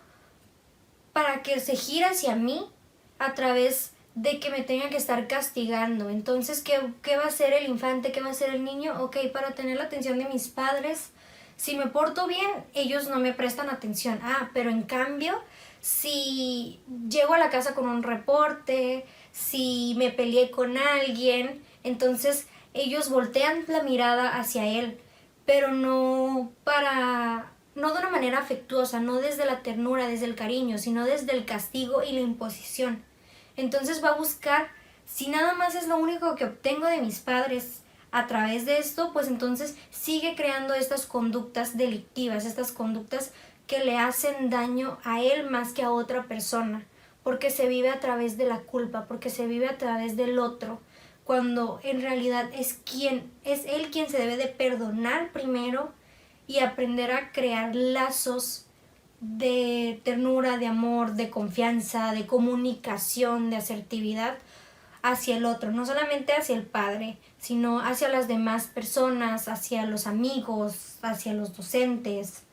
para que se gire hacia mí a través de que me tenga que estar castigando. Entonces, ¿qué va a hacer el infante? ¿Qué va a hacer el niño? Ok, para tener la atención de mis padres, si me porto bien, ellos no me prestan atención. Pero en cambio, si llego a la casa con un reporte, si me peleé con alguien, entonces ellos voltean la mirada hacia él, pero no de una manera afectuosa, no desde la ternura, desde el cariño, sino desde el castigo y la imposición. Entonces va a buscar, si nada más es lo único que obtengo de mis padres a través de esto, pues entonces sigue creando estas conductas delictivas, estas conductas que le hacen daño a él más que a otra persona, porque se vive a través de la culpa, porque se vive a través del otro, cuando en realidad es él quien se debe de perdonar primero y aprender a crear lazos de ternura, de amor, de confianza, de comunicación, de asertividad hacia el otro, no solamente hacia el padre, sino hacia las demás personas, hacia los amigos, hacia los docentes,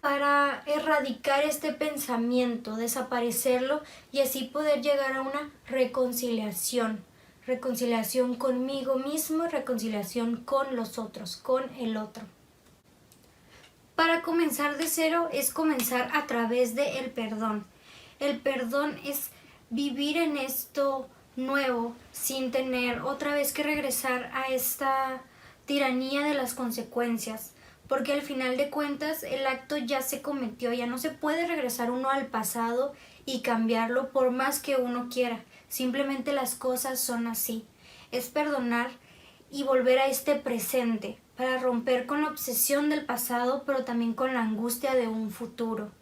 para erradicar este pensamiento, desaparecerlo y así poder llegar a una reconciliación conmigo mismo y reconciliación con los otros, con el otro. Para comenzar de cero es comenzar a través del perdón. El perdón es vivir en esto nuevo sin tener otra vez que regresar a esta tiranía de las consecuencias, porque al final de cuentas el acto ya se cometió, ya no se puede regresar uno al pasado y cambiarlo por más que uno quiera. Simplemente las cosas son así. Es perdonar y volver a este presente para romper con la obsesión del pasado, pero también con la angustia de un futuro.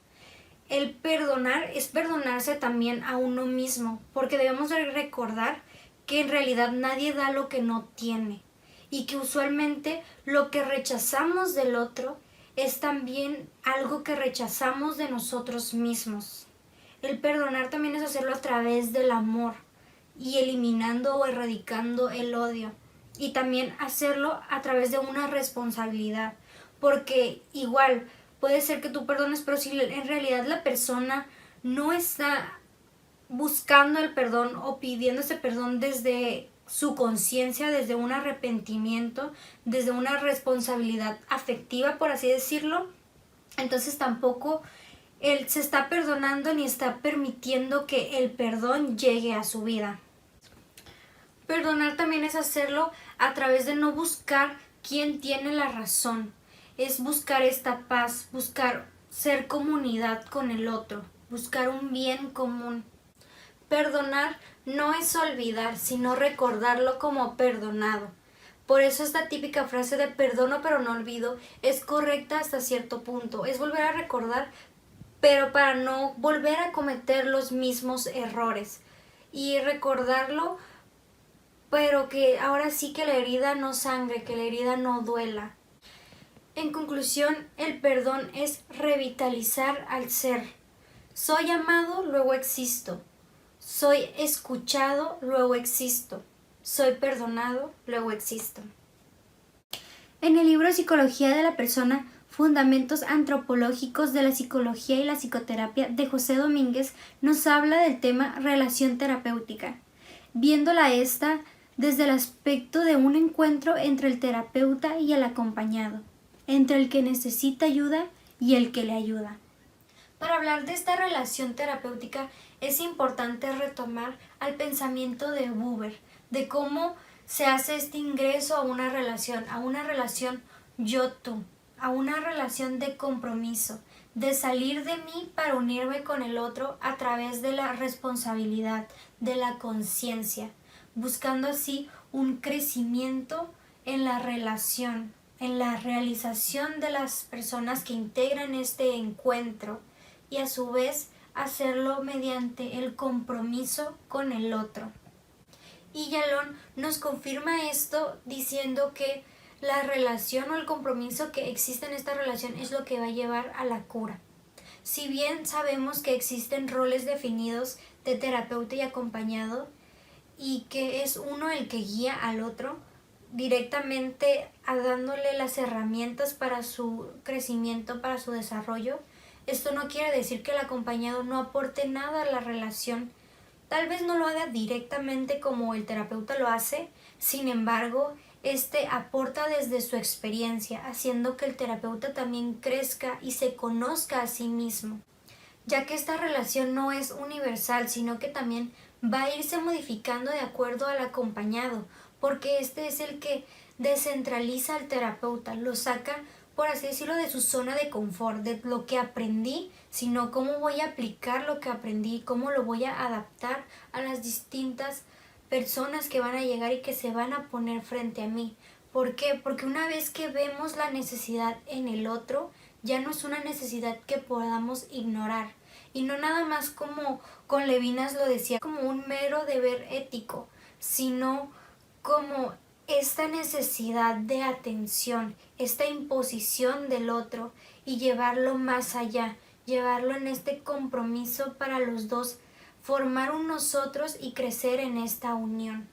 El perdonar es perdonarse también a uno mismo, porque debemos recordar que en realidad nadie da lo que no tiene y que usualmente lo que rechazamos del otro es también algo que rechazamos de nosotros mismos. El perdonar también es hacerlo a través del amor y eliminando o erradicando el odio. Y también hacerlo a través de una responsabilidad, porque igual puede ser que tú perdones, pero si en realidad la persona no está buscando el perdón o pidiendo ese perdón desde su conciencia, desde un arrepentimiento, desde una responsabilidad afectiva, por así decirlo, entonces tampoco él se está perdonando ni está permitiendo que el perdón llegue a su vida. Perdonar también es hacerlo a través de no buscar quién tiene la razón. Es buscar esta paz, buscar ser comunidad con el otro, buscar un bien común. Perdonar no es olvidar, sino recordarlo como perdonado. Por eso esta típica frase de perdono pero no olvido es correcta hasta cierto punto. Es volver a recordar, pero para no volver a cometer los mismos errores. Y recordarlo, pero que ahora sí que la herida no sangre, que la herida no duela. En conclusión, el perdón es revitalizar al ser. Soy amado, luego existo. Soy escuchado, luego existo. Soy perdonado, luego existo. En el libro Psicología de la Persona, Fundamentos Antropológicos de la Psicología y la Psicoterapia de José Domínguez, nos habla del tema relación terapéutica, viéndola esta desde el aspecto de un encuentro entre el terapeuta y el acompañado, entre el que necesita ayuda y el que le ayuda. Para hablar de esta relación terapéutica es importante retomar al pensamiento de Buber, de cómo se hace este ingreso a una relación yo-tú, a una relación de compromiso, de salir de mí para unirme con el otro a través de la responsabilidad, de la conciencia, buscando así un crecimiento en la relación, en la realización de las personas que integran este encuentro y a su vez hacerlo mediante el compromiso con el otro. Y Yalón nos confirma esto diciendo que la relación o el compromiso que existe en esta relación es lo que va a llevar a la cura. Si bien sabemos que existen roles definidos de terapeuta y acompañado y que es uno el que guía al otro directamente dándole las herramientas para su crecimiento, para su desarrollo, esto no quiere decir que el acompañado no aporte nada a la relación. Tal vez no lo haga directamente como el terapeuta lo hace, sin embargo, este aporta desde su experiencia, haciendo que el terapeuta también crezca y se conozca a sí mismo, ya que esta relación no es universal, sino que también va a irse modificando de acuerdo al acompañado, porque este es el que descentraliza al terapeuta, lo saca, por así decirlo, de su zona de confort, de lo que aprendí, sino cómo voy a aplicar lo que aprendí, cómo lo voy a adaptar a las distintas personas que van a llegar y que se van a poner frente a mí. ¿Por qué? Porque una vez que vemos la necesidad en el otro, ya no es una necesidad que podamos ignorar. Y no nada más como con Levinas lo decía, como un mero deber ético, sino como esta necesidad de atención, esta imposición del otro y llevarlo más allá, llevarlo en este compromiso para los dos, formar un nosotros y crecer en esta unión.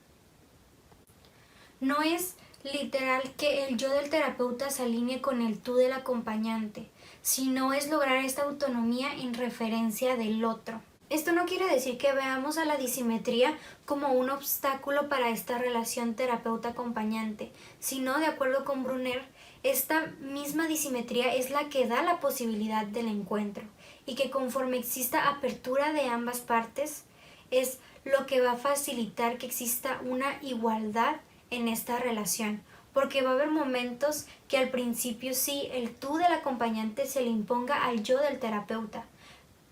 No es literal que el yo del terapeuta se alinee con el tú del acompañante, sino es lograr esta autonomía en referencia del otro. Esto no quiere decir que veamos a la disimetría como un obstáculo para esta relación terapeuta-acompañante, sino, de acuerdo con Brunner, esta misma disimetría es la que da la posibilidad del encuentro y que conforme exista apertura de ambas partes es lo que va a facilitar que exista una igualdad en esta relación, porque va a haber momentos que al principio sí, el tú del acompañante se le imponga al yo del terapeuta,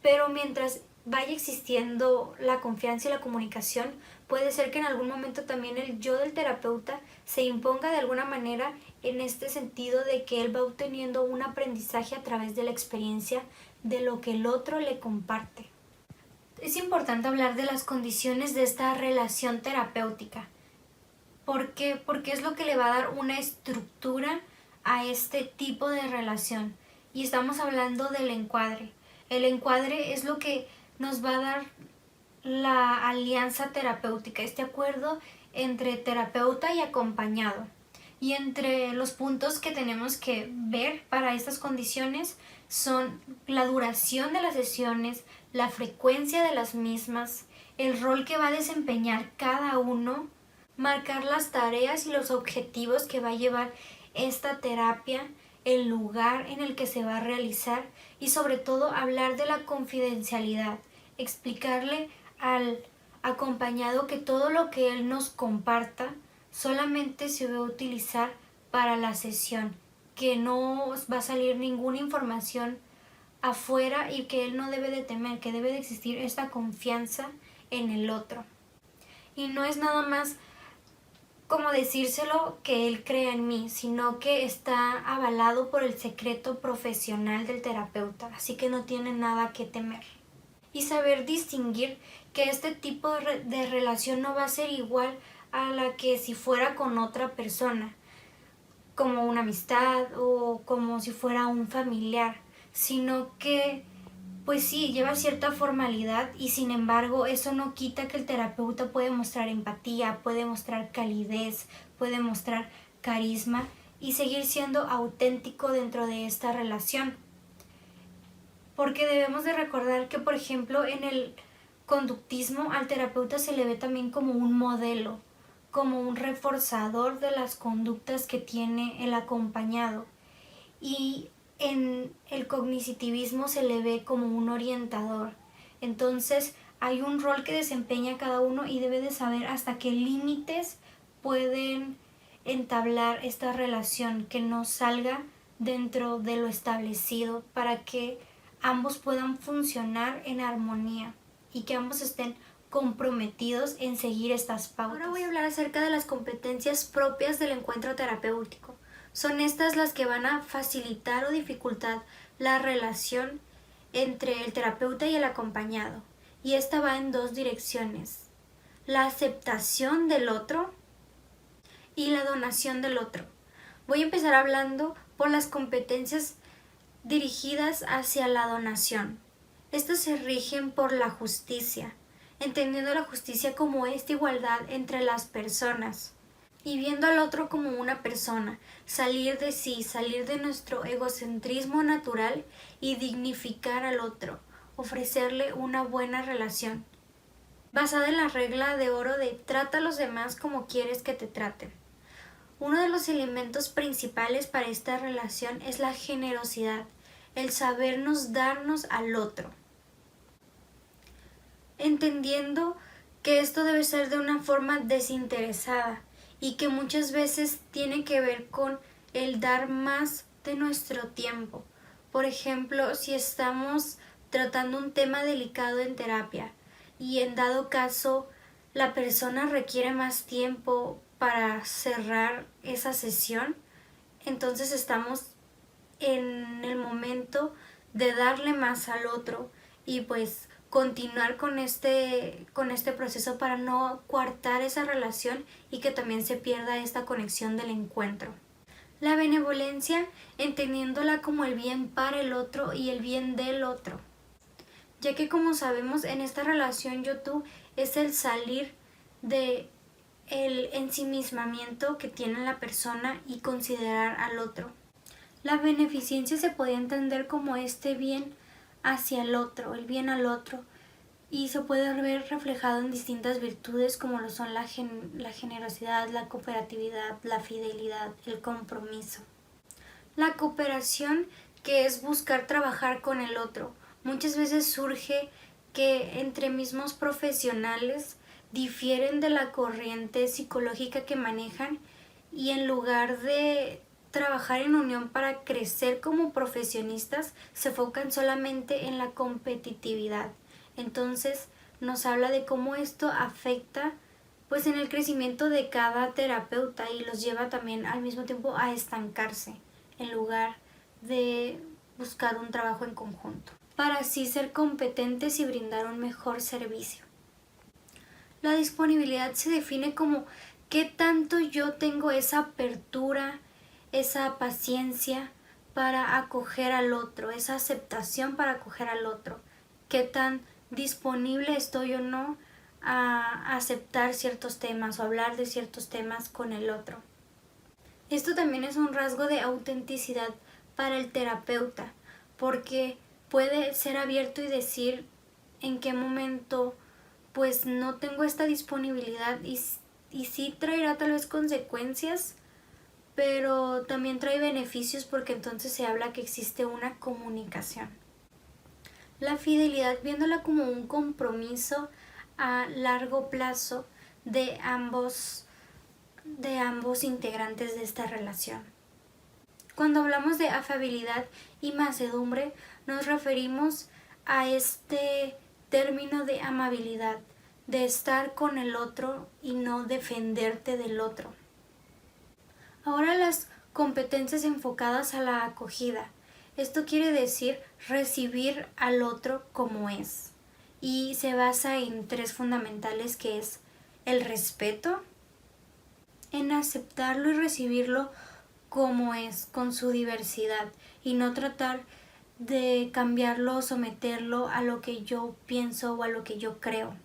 pero mientras vaya existiendo la confianza y la comunicación, puede ser que en algún momento también el yo del terapeuta se imponga de alguna manera en este sentido de que él va obteniendo un aprendizaje a través de la experiencia de lo que el otro le comparte. Es importante hablar de las condiciones de esta relación terapéutica. ¿Por qué? Porque es lo que le va a dar una estructura a este tipo de relación. Y estamos hablando del encuadre. El encuadre es lo que nos va a dar la alianza terapéutica, este acuerdo entre terapeuta y acompañado. Y entre los puntos que tenemos que ver para estas condiciones son la duración de las sesiones, la frecuencia de las mismas, el rol que va a desempeñar cada uno, marcar las tareas y los objetivos que va a llevar esta terapia, el lugar en el que se va a realizar y sobre todo hablar de la confidencialidad, explicarle al acompañado que todo lo que él nos comparta solamente se va a utilizar para la sesión, que no va a salir ninguna información afuera y que él no debe de temer, que debe de existir esta confianza en el otro. Y no es nada más como decírselo que él crea en mí, sino que está avalado por el secreto profesional del terapeuta, así que no tiene nada que temer. Y saber distinguir que este tipo de relación no va a ser igual a la que si fuera con otra persona, como una amistad o como si fuera un familiar, sino que pues sí, lleva cierta formalidad y sin embargo eso no quita que el terapeuta puede mostrar empatía, puede mostrar calidez, puede mostrar carisma y seguir siendo auténtico dentro de esta relación. Porque debemos de recordar que, por ejemplo, en el conductismo al terapeuta se le ve también como un modelo, como un reforzador de las conductas que tiene el acompañado. Y en el cognitivismo se le ve como un orientador. Entonces hay un rol que desempeña cada uno y debe de saber hasta qué límites pueden entablar esta relación, que no salga dentro de lo establecido para que ambos puedan funcionar en armonía y que ambos estén comprometidos en seguir estas pautas. Ahora voy a hablar acerca de las competencias propias del encuentro terapéutico. Son estas las que van a facilitar o dificultar la relación entre el terapeuta y el acompañado. Y esta va en dos direcciones: la aceptación del otro y la donación del otro. Voy a empezar hablando por las competencias dirigidas hacia la donación. Estas se rigen por la justicia, entendiendo la justicia como esta igualdad entre las personas y viendo al otro como una persona, salir de sí, salir de nuestro egocentrismo natural y dignificar al otro, ofrecerle una buena relación, basada en la regla de oro de trata a los demás como quieres que te traten. Uno de los elementos principales para esta relación es la generosidad, el sabernos darnos al otro. Entendiendo que esto debe ser de una forma desinteresada y que muchas veces tiene que ver con el dar más de nuestro tiempo. Por ejemplo, si estamos tratando un tema delicado en terapia y en dado caso la persona requiere más tiempo para cerrar esa sesión, entonces estamos en el momento de darle más al otro y pues continuar con este proceso para no coartar esa relación y que también se pierda esta conexión del encuentro. La benevolencia, entendiéndola como el bien para el otro y el bien del otro, ya que como sabemos en esta relación yo-tú es el salir de el ensimismamiento que tiene la persona y considerar al otro. La beneficencia se podía entender como este bien hacia el otro, el bien al otro, y se puede ver reflejado en distintas virtudes como lo son la generosidad, la cooperatividad, la fidelidad, el compromiso. La cooperación, que es buscar trabajar con el otro. Muchas veces surge que entre mismos profesionales difieren de la corriente psicológica que manejan y en lugar de trabajar en unión para crecer como profesionistas se enfocan solamente en la competitividad. Entonces nos habla de cómo esto afecta pues en el crecimiento de cada terapeuta y los lleva también al mismo tiempo a estancarse en lugar de buscar un trabajo en conjunto para así ser competentes y brindar un mejor servicio. La disponibilidad se define como qué tanto yo tengo esa apertura, esa paciencia para acoger al otro, esa aceptación para acoger al otro, qué tan disponible estoy o no a aceptar ciertos temas o hablar de ciertos temas con el otro. Esto también es un rasgo de autenticidad para el terapeuta, porque puede ser abierto y decir en qué momento pues no tengo esta disponibilidad y sí traerá tal vez consecuencias, pero también trae beneficios porque entonces se habla que existe una comunicación. La fidelidad, viéndola como un compromiso a largo plazo de ambos integrantes de esta relación. Cuando hablamos de afabilidad y mansedumbre, nos referimos a este término de amabilidad, de estar con el otro y no defenderte del otro. Ahora las competencias enfocadas a la acogida. Esto quiere decir recibir al otro como es y se basa en tres fundamentales que es el respeto, en aceptarlo y recibirlo como es, con su diversidad y no tratar de cambiarlo o someterlo a lo que yo pienso o a lo que yo creo.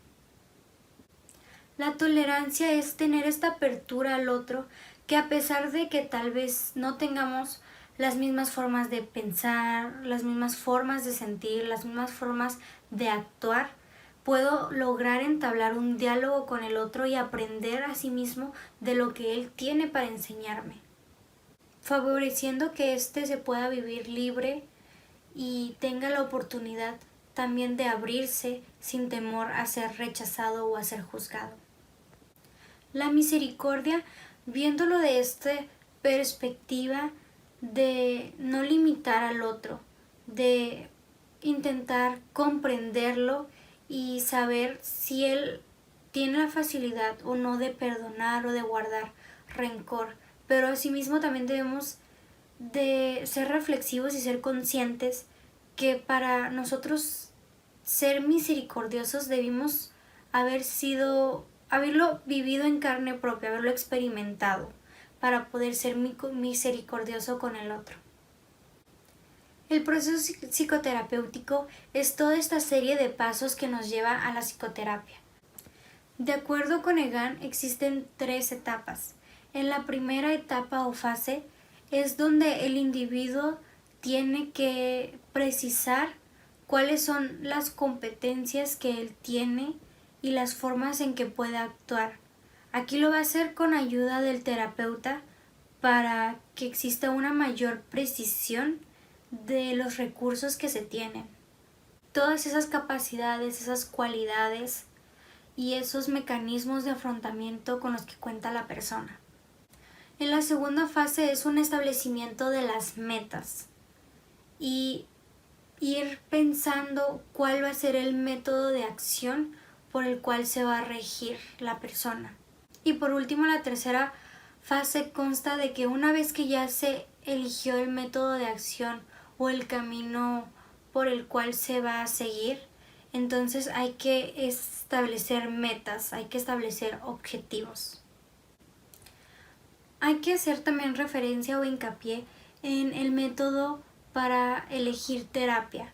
La tolerancia es tener esta apertura al otro que a pesar de que tal vez no tengamos las mismas formas de pensar, las mismas formas de sentir, las mismas formas de actuar, puedo lograr entablar un diálogo con el otro y aprender a sí mismo de lo que él tiene para enseñarme, favoreciendo que éste se pueda vivir libre y tenga la oportunidad también de abrirse sin temor a ser rechazado o a ser juzgado. La misericordia, viéndolo de esta perspectiva de no limitar al otro, de intentar comprenderlo y saber si él tiene la facilidad o no de perdonar o de guardar rencor, pero asimismo también debemos de ser reflexivos y ser conscientes que para nosotros ser misericordiosos debimos haberlo vivido en carne propia, haberlo experimentado, para poder ser misericordioso con el otro. El proceso psicoterapéutico es toda esta serie de pasos que nos lleva a la psicoterapia. De acuerdo con Egan, existen 3 etapas. En la primera etapa o fase es donde el individuo tiene que precisar cuáles son las competencias que él tiene y las formas en que puede actuar. Aquí lo va a hacer con ayuda del terapeuta para que exista una mayor precisión de los recursos que se tienen. Todas esas capacidades, esas cualidades y esos mecanismos de afrontamiento con los que cuenta la persona. En la segunda fase es un establecimiento de las metas y ir pensando cuál va a ser el método de acción por el cual se va a regir la persona. Y por último, la tercera fase consta de que una vez que ya se eligió el método de acción o el camino por el cual se va a seguir, entonces hay que establecer metas, hay que establecer objetivos. Hay que hacer también referencia o hincapié en el método para elegir terapia,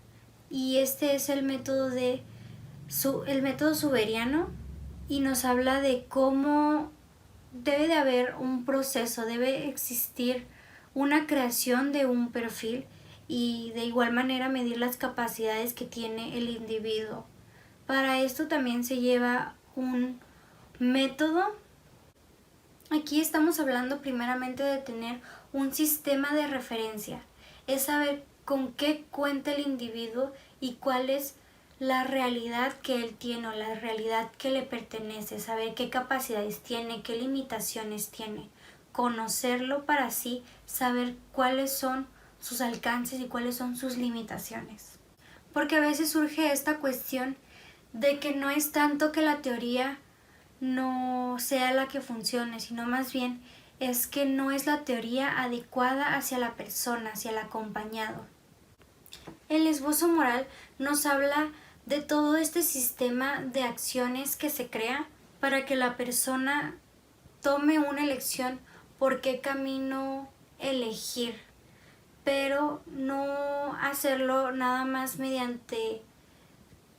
y este es el método suberiano, y nos habla de cómo debe de haber un proceso, debe existir una creación de un perfil y de igual manera medir las capacidades que tiene el individuo. Para esto también se lleva un método. Aquí estamos hablando primeramente de tener un sistema de referencia, es saber con qué cuenta el individuo y cuál es la realidad que él tiene o la realidad que le pertenece, saber qué capacidades tiene, qué limitaciones tiene, conocerlo para así saber cuáles son sus alcances y cuáles son sus limitaciones. Porque a veces surge esta cuestión de que no es tanto que la teoría no sea la que funcione, sino más bien es que no es la teoría adecuada hacia la persona, hacia el acompañado. El esbozo moral nos habla de todo este sistema de acciones que se crea para que la persona tome una elección por qué camino elegir, pero no hacerlo nada más mediante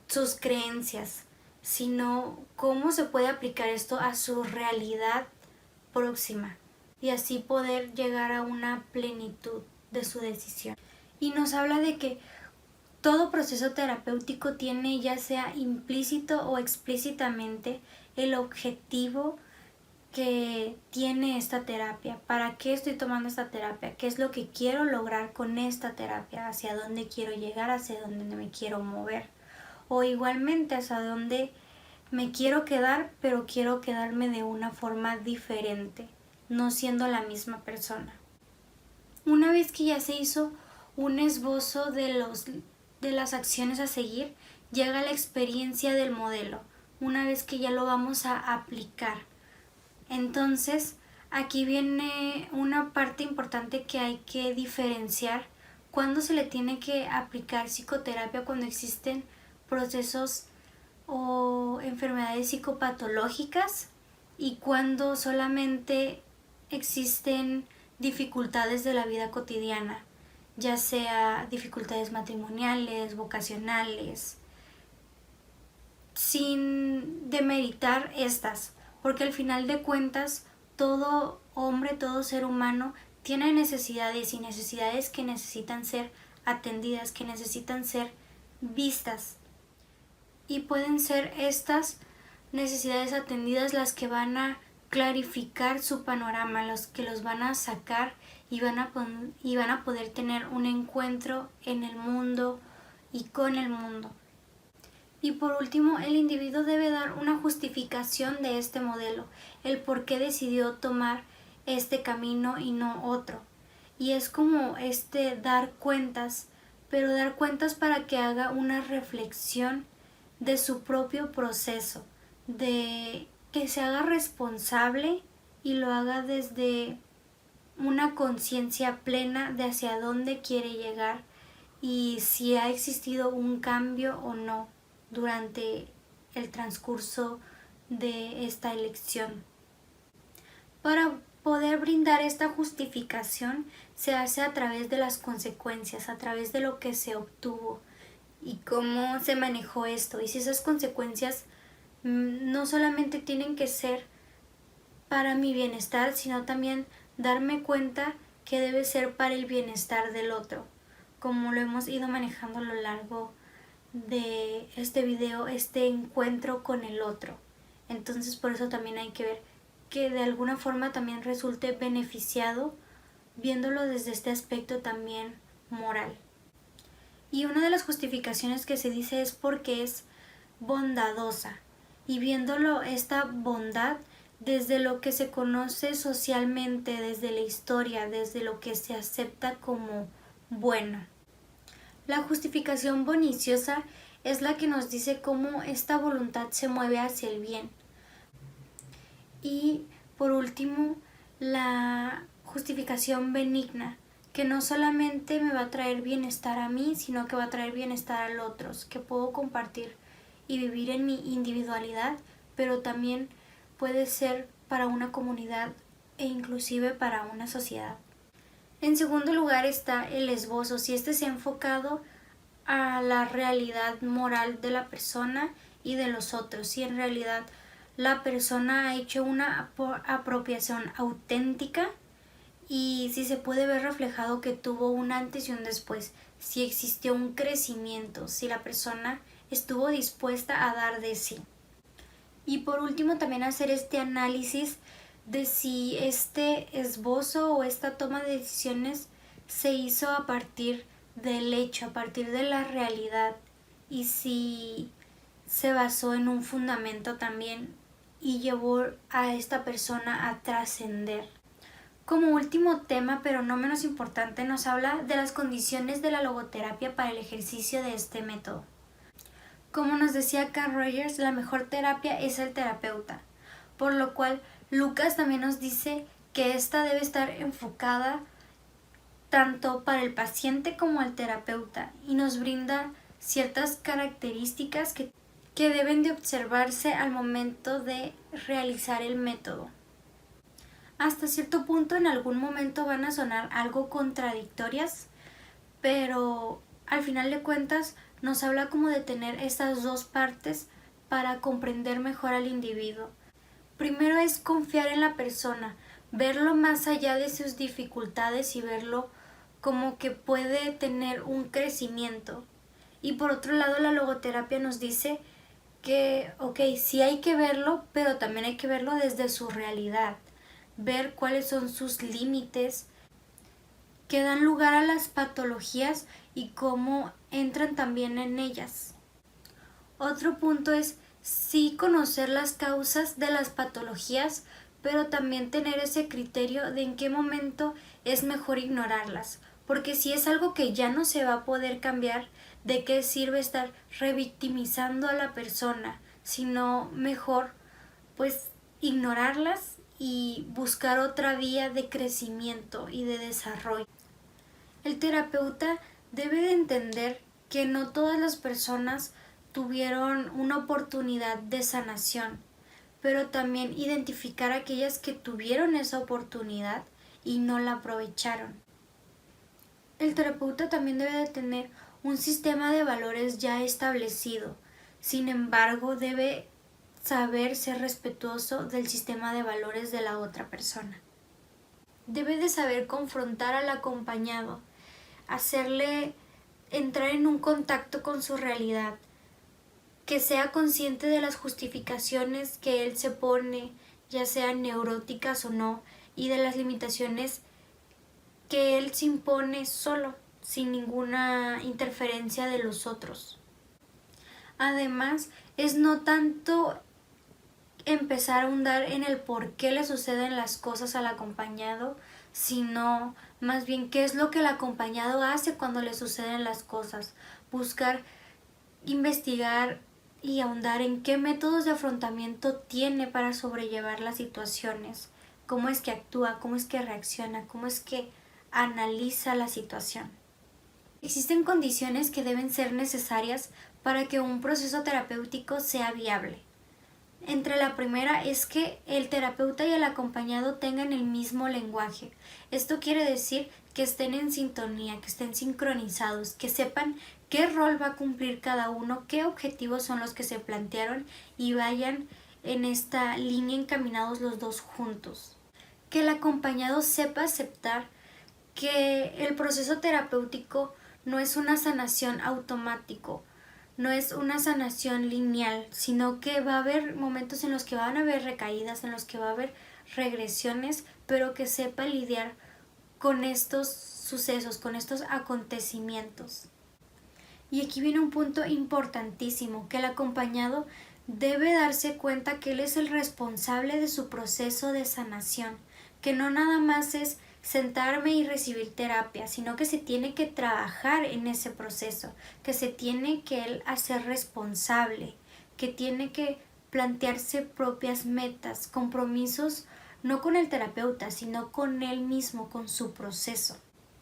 sus creencias, sino cómo se puede aplicar esto a su realidad próxima y así poder llegar a una plenitud de su decisión. Y nos habla de que todo proceso terapéutico tiene, ya sea implícito o explícitamente, el objetivo que tiene esta terapia. ¿Para qué estoy tomando esta terapia? ¿Qué es lo que quiero lograr con esta terapia? ¿Hacia dónde quiero llegar? ¿Hacia dónde me quiero mover? O igualmente hacia dónde me quiero quedar, pero quiero quedarme de una forma diferente, no siendo la misma persona. Una vez que ya se hizo un esbozo de las acciones a seguir, llega la experiencia del modelo, una vez que ya lo vamos a aplicar. Entonces, aquí viene una parte importante que hay que diferenciar cuando se le tiene que aplicar psicoterapia, cuando existen procesos o enfermedades psicopatológicas y cuando solamente existen dificultades de la vida cotidiana, ya sea dificultades matrimoniales, vocacionales, sin demeritar estas, porque al final de cuentas todo hombre, todo ser humano tiene necesidades y necesidades que necesitan ser atendidas, que necesitan ser vistas, y pueden ser estas necesidades atendidas las que van a clarificar su panorama, los que los van a sacar y van a poder tener un encuentro en el mundo y con el mundo. Y por último, el individuo debe dar una justificación de este modelo, el por qué decidió tomar este camino y no otro. Y es como dar cuentas, pero dar cuentas para que haga una reflexión de su propio proceso, de que se haga responsable y lo haga desde una conciencia plena de hacia dónde quiere llegar y si ha existido un cambio o no durante el transcurso de esta elección. Para poder brindar esta justificación se hace a través de las consecuencias, a través de lo que se obtuvo y cómo se manejó esto. Y si esas consecuencias no solamente tienen que ser para mi bienestar, sino también darme cuenta que debe ser para el bienestar del otro, como lo hemos ido manejando a lo largo de este video, este encuentro con el otro. Entonces por eso también hay que ver que de alguna forma también resulte beneficiado viéndolo desde este aspecto también moral. Y una de las justificaciones que se dice es porque es bondadosa, y viéndolo esta bondad desde lo que se conoce socialmente, desde la historia, desde lo que se acepta como bueno. La justificación boniciosa es la que nos dice cómo esta voluntad se mueve hacia el bien. Y por último, la justificación benigna, que no solamente me va a traer bienestar a mí, sino que va a traer bienestar al otro, que puedo compartir y vivir en mi individualidad, pero también puede ser para una comunidad e inclusive para una sociedad. En segundo lugar está el esbozo, si este se ha enfocado a la realidad moral de la persona y de los otros, si en realidad la persona ha hecho una apropiación auténtica y si se puede ver reflejado que tuvo un antes y un después, si existió un crecimiento, si la persona estuvo dispuesta a dar de sí. Y por último también hacer este análisis de si este esbozo o esta toma de decisiones se hizo a partir del hecho, a partir de la realidad, y si se basó en un fundamento también y llevó a esta persona a trascender. Como último tema, pero no menos importante, nos habla de las condiciones de la logoterapia para el ejercicio de este método. Como nos decía Carl Rogers, la mejor terapia es el terapeuta, por lo cual Lucas también nos dice que esta debe estar enfocada tanto para el paciente como al terapeuta y nos brinda ciertas características que deben de observarse al momento de realizar el método. Hasta cierto punto en algún momento van a sonar algo contradictorias, pero al final de cuentas nos habla como de tener estas dos partes para comprender mejor al individuo. Primero es confiar en la persona, verlo más allá de sus dificultades y verlo como que puede tener un crecimiento. Y por otro lado la logoterapia nos dice que, sí hay que verlo, pero también hay que verlo desde su realidad, ver cuáles son sus límites que dan lugar a las patologías y cómo entran también en ellas. Otro punto es sí conocer las causas de las patologías, pero también tener ese criterio de en qué momento es mejor ignorarlas, porque si es algo que ya no se va a poder cambiar, ¿de qué sirve estar revictimizando a la persona? Sino mejor pues ignorarlas y buscar otra vía de crecimiento y de desarrollo. El terapeuta debe de entender que no todas las personas tuvieron una oportunidad de sanación, pero también identificar a aquellas que tuvieron esa oportunidad y no la aprovecharon. El terapeuta también debe de tener un sistema de valores ya establecido, sin embargo debe saber ser respetuoso del sistema de valores de la otra persona. Debe de saber confrontar al acompañado, hacerle entrar en un contacto con su realidad, que sea consciente de las justificaciones que él se pone, ya sean neuróticas o no, y de las limitaciones que él se impone solo, sin ninguna interferencia de los otros. Además, es no tanto empezar a ahondar en el por qué le suceden las cosas al acompañado, sino más bien qué es lo que el acompañado hace cuando le suceden las cosas. Buscar, investigar y ahondar en qué métodos de afrontamiento tiene para sobrellevar las situaciones, cómo es que actúa, cómo es que reacciona, cómo es que analiza la situación. Existen condiciones que deben ser necesarias para que un proceso terapéutico sea viable. Entre la primera es que el terapeuta y el acompañado tengan el mismo lenguaje. Esto quiere decir que estén en sintonía, que estén sincronizados, que sepan qué rol va a cumplir cada uno, qué objetivos son los que se plantearon y vayan en esta línea encaminados los dos juntos. Que el acompañado sepa aceptar que el proceso terapéutico no es una sanación automático, no es una sanación lineal, sino que va a haber momentos en los que van a haber recaídas, en los que va a haber regresiones, pero que sepa lidiar con estos sucesos, con estos acontecimientos. Y aquí viene un punto importantísimo, que el acompañado debe darse cuenta que él es el responsable de su proceso de sanación, que no nada más es sentarme y recibir terapia, sino que se tiene que trabajar en ese proceso, que se tiene que él hacer responsable, que tiene que plantearse propias metas, compromisos, no con el terapeuta, sino con él mismo, con su proceso,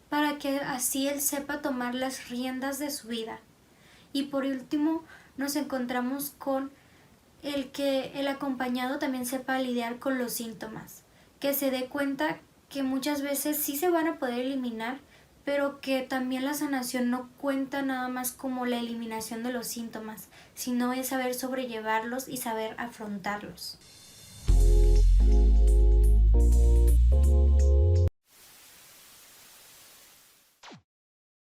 para que así él sepa tomar las riendas de su vida. Y por último, nos encontramos con el que el acompañado también sepa lidiar con los síntomas, que se dé cuenta que muchas veces sí se van a poder eliminar, pero que también la sanación no cuenta nada más como la eliminación de los síntomas, sino es saber sobrellevarlos y saber afrontarlos.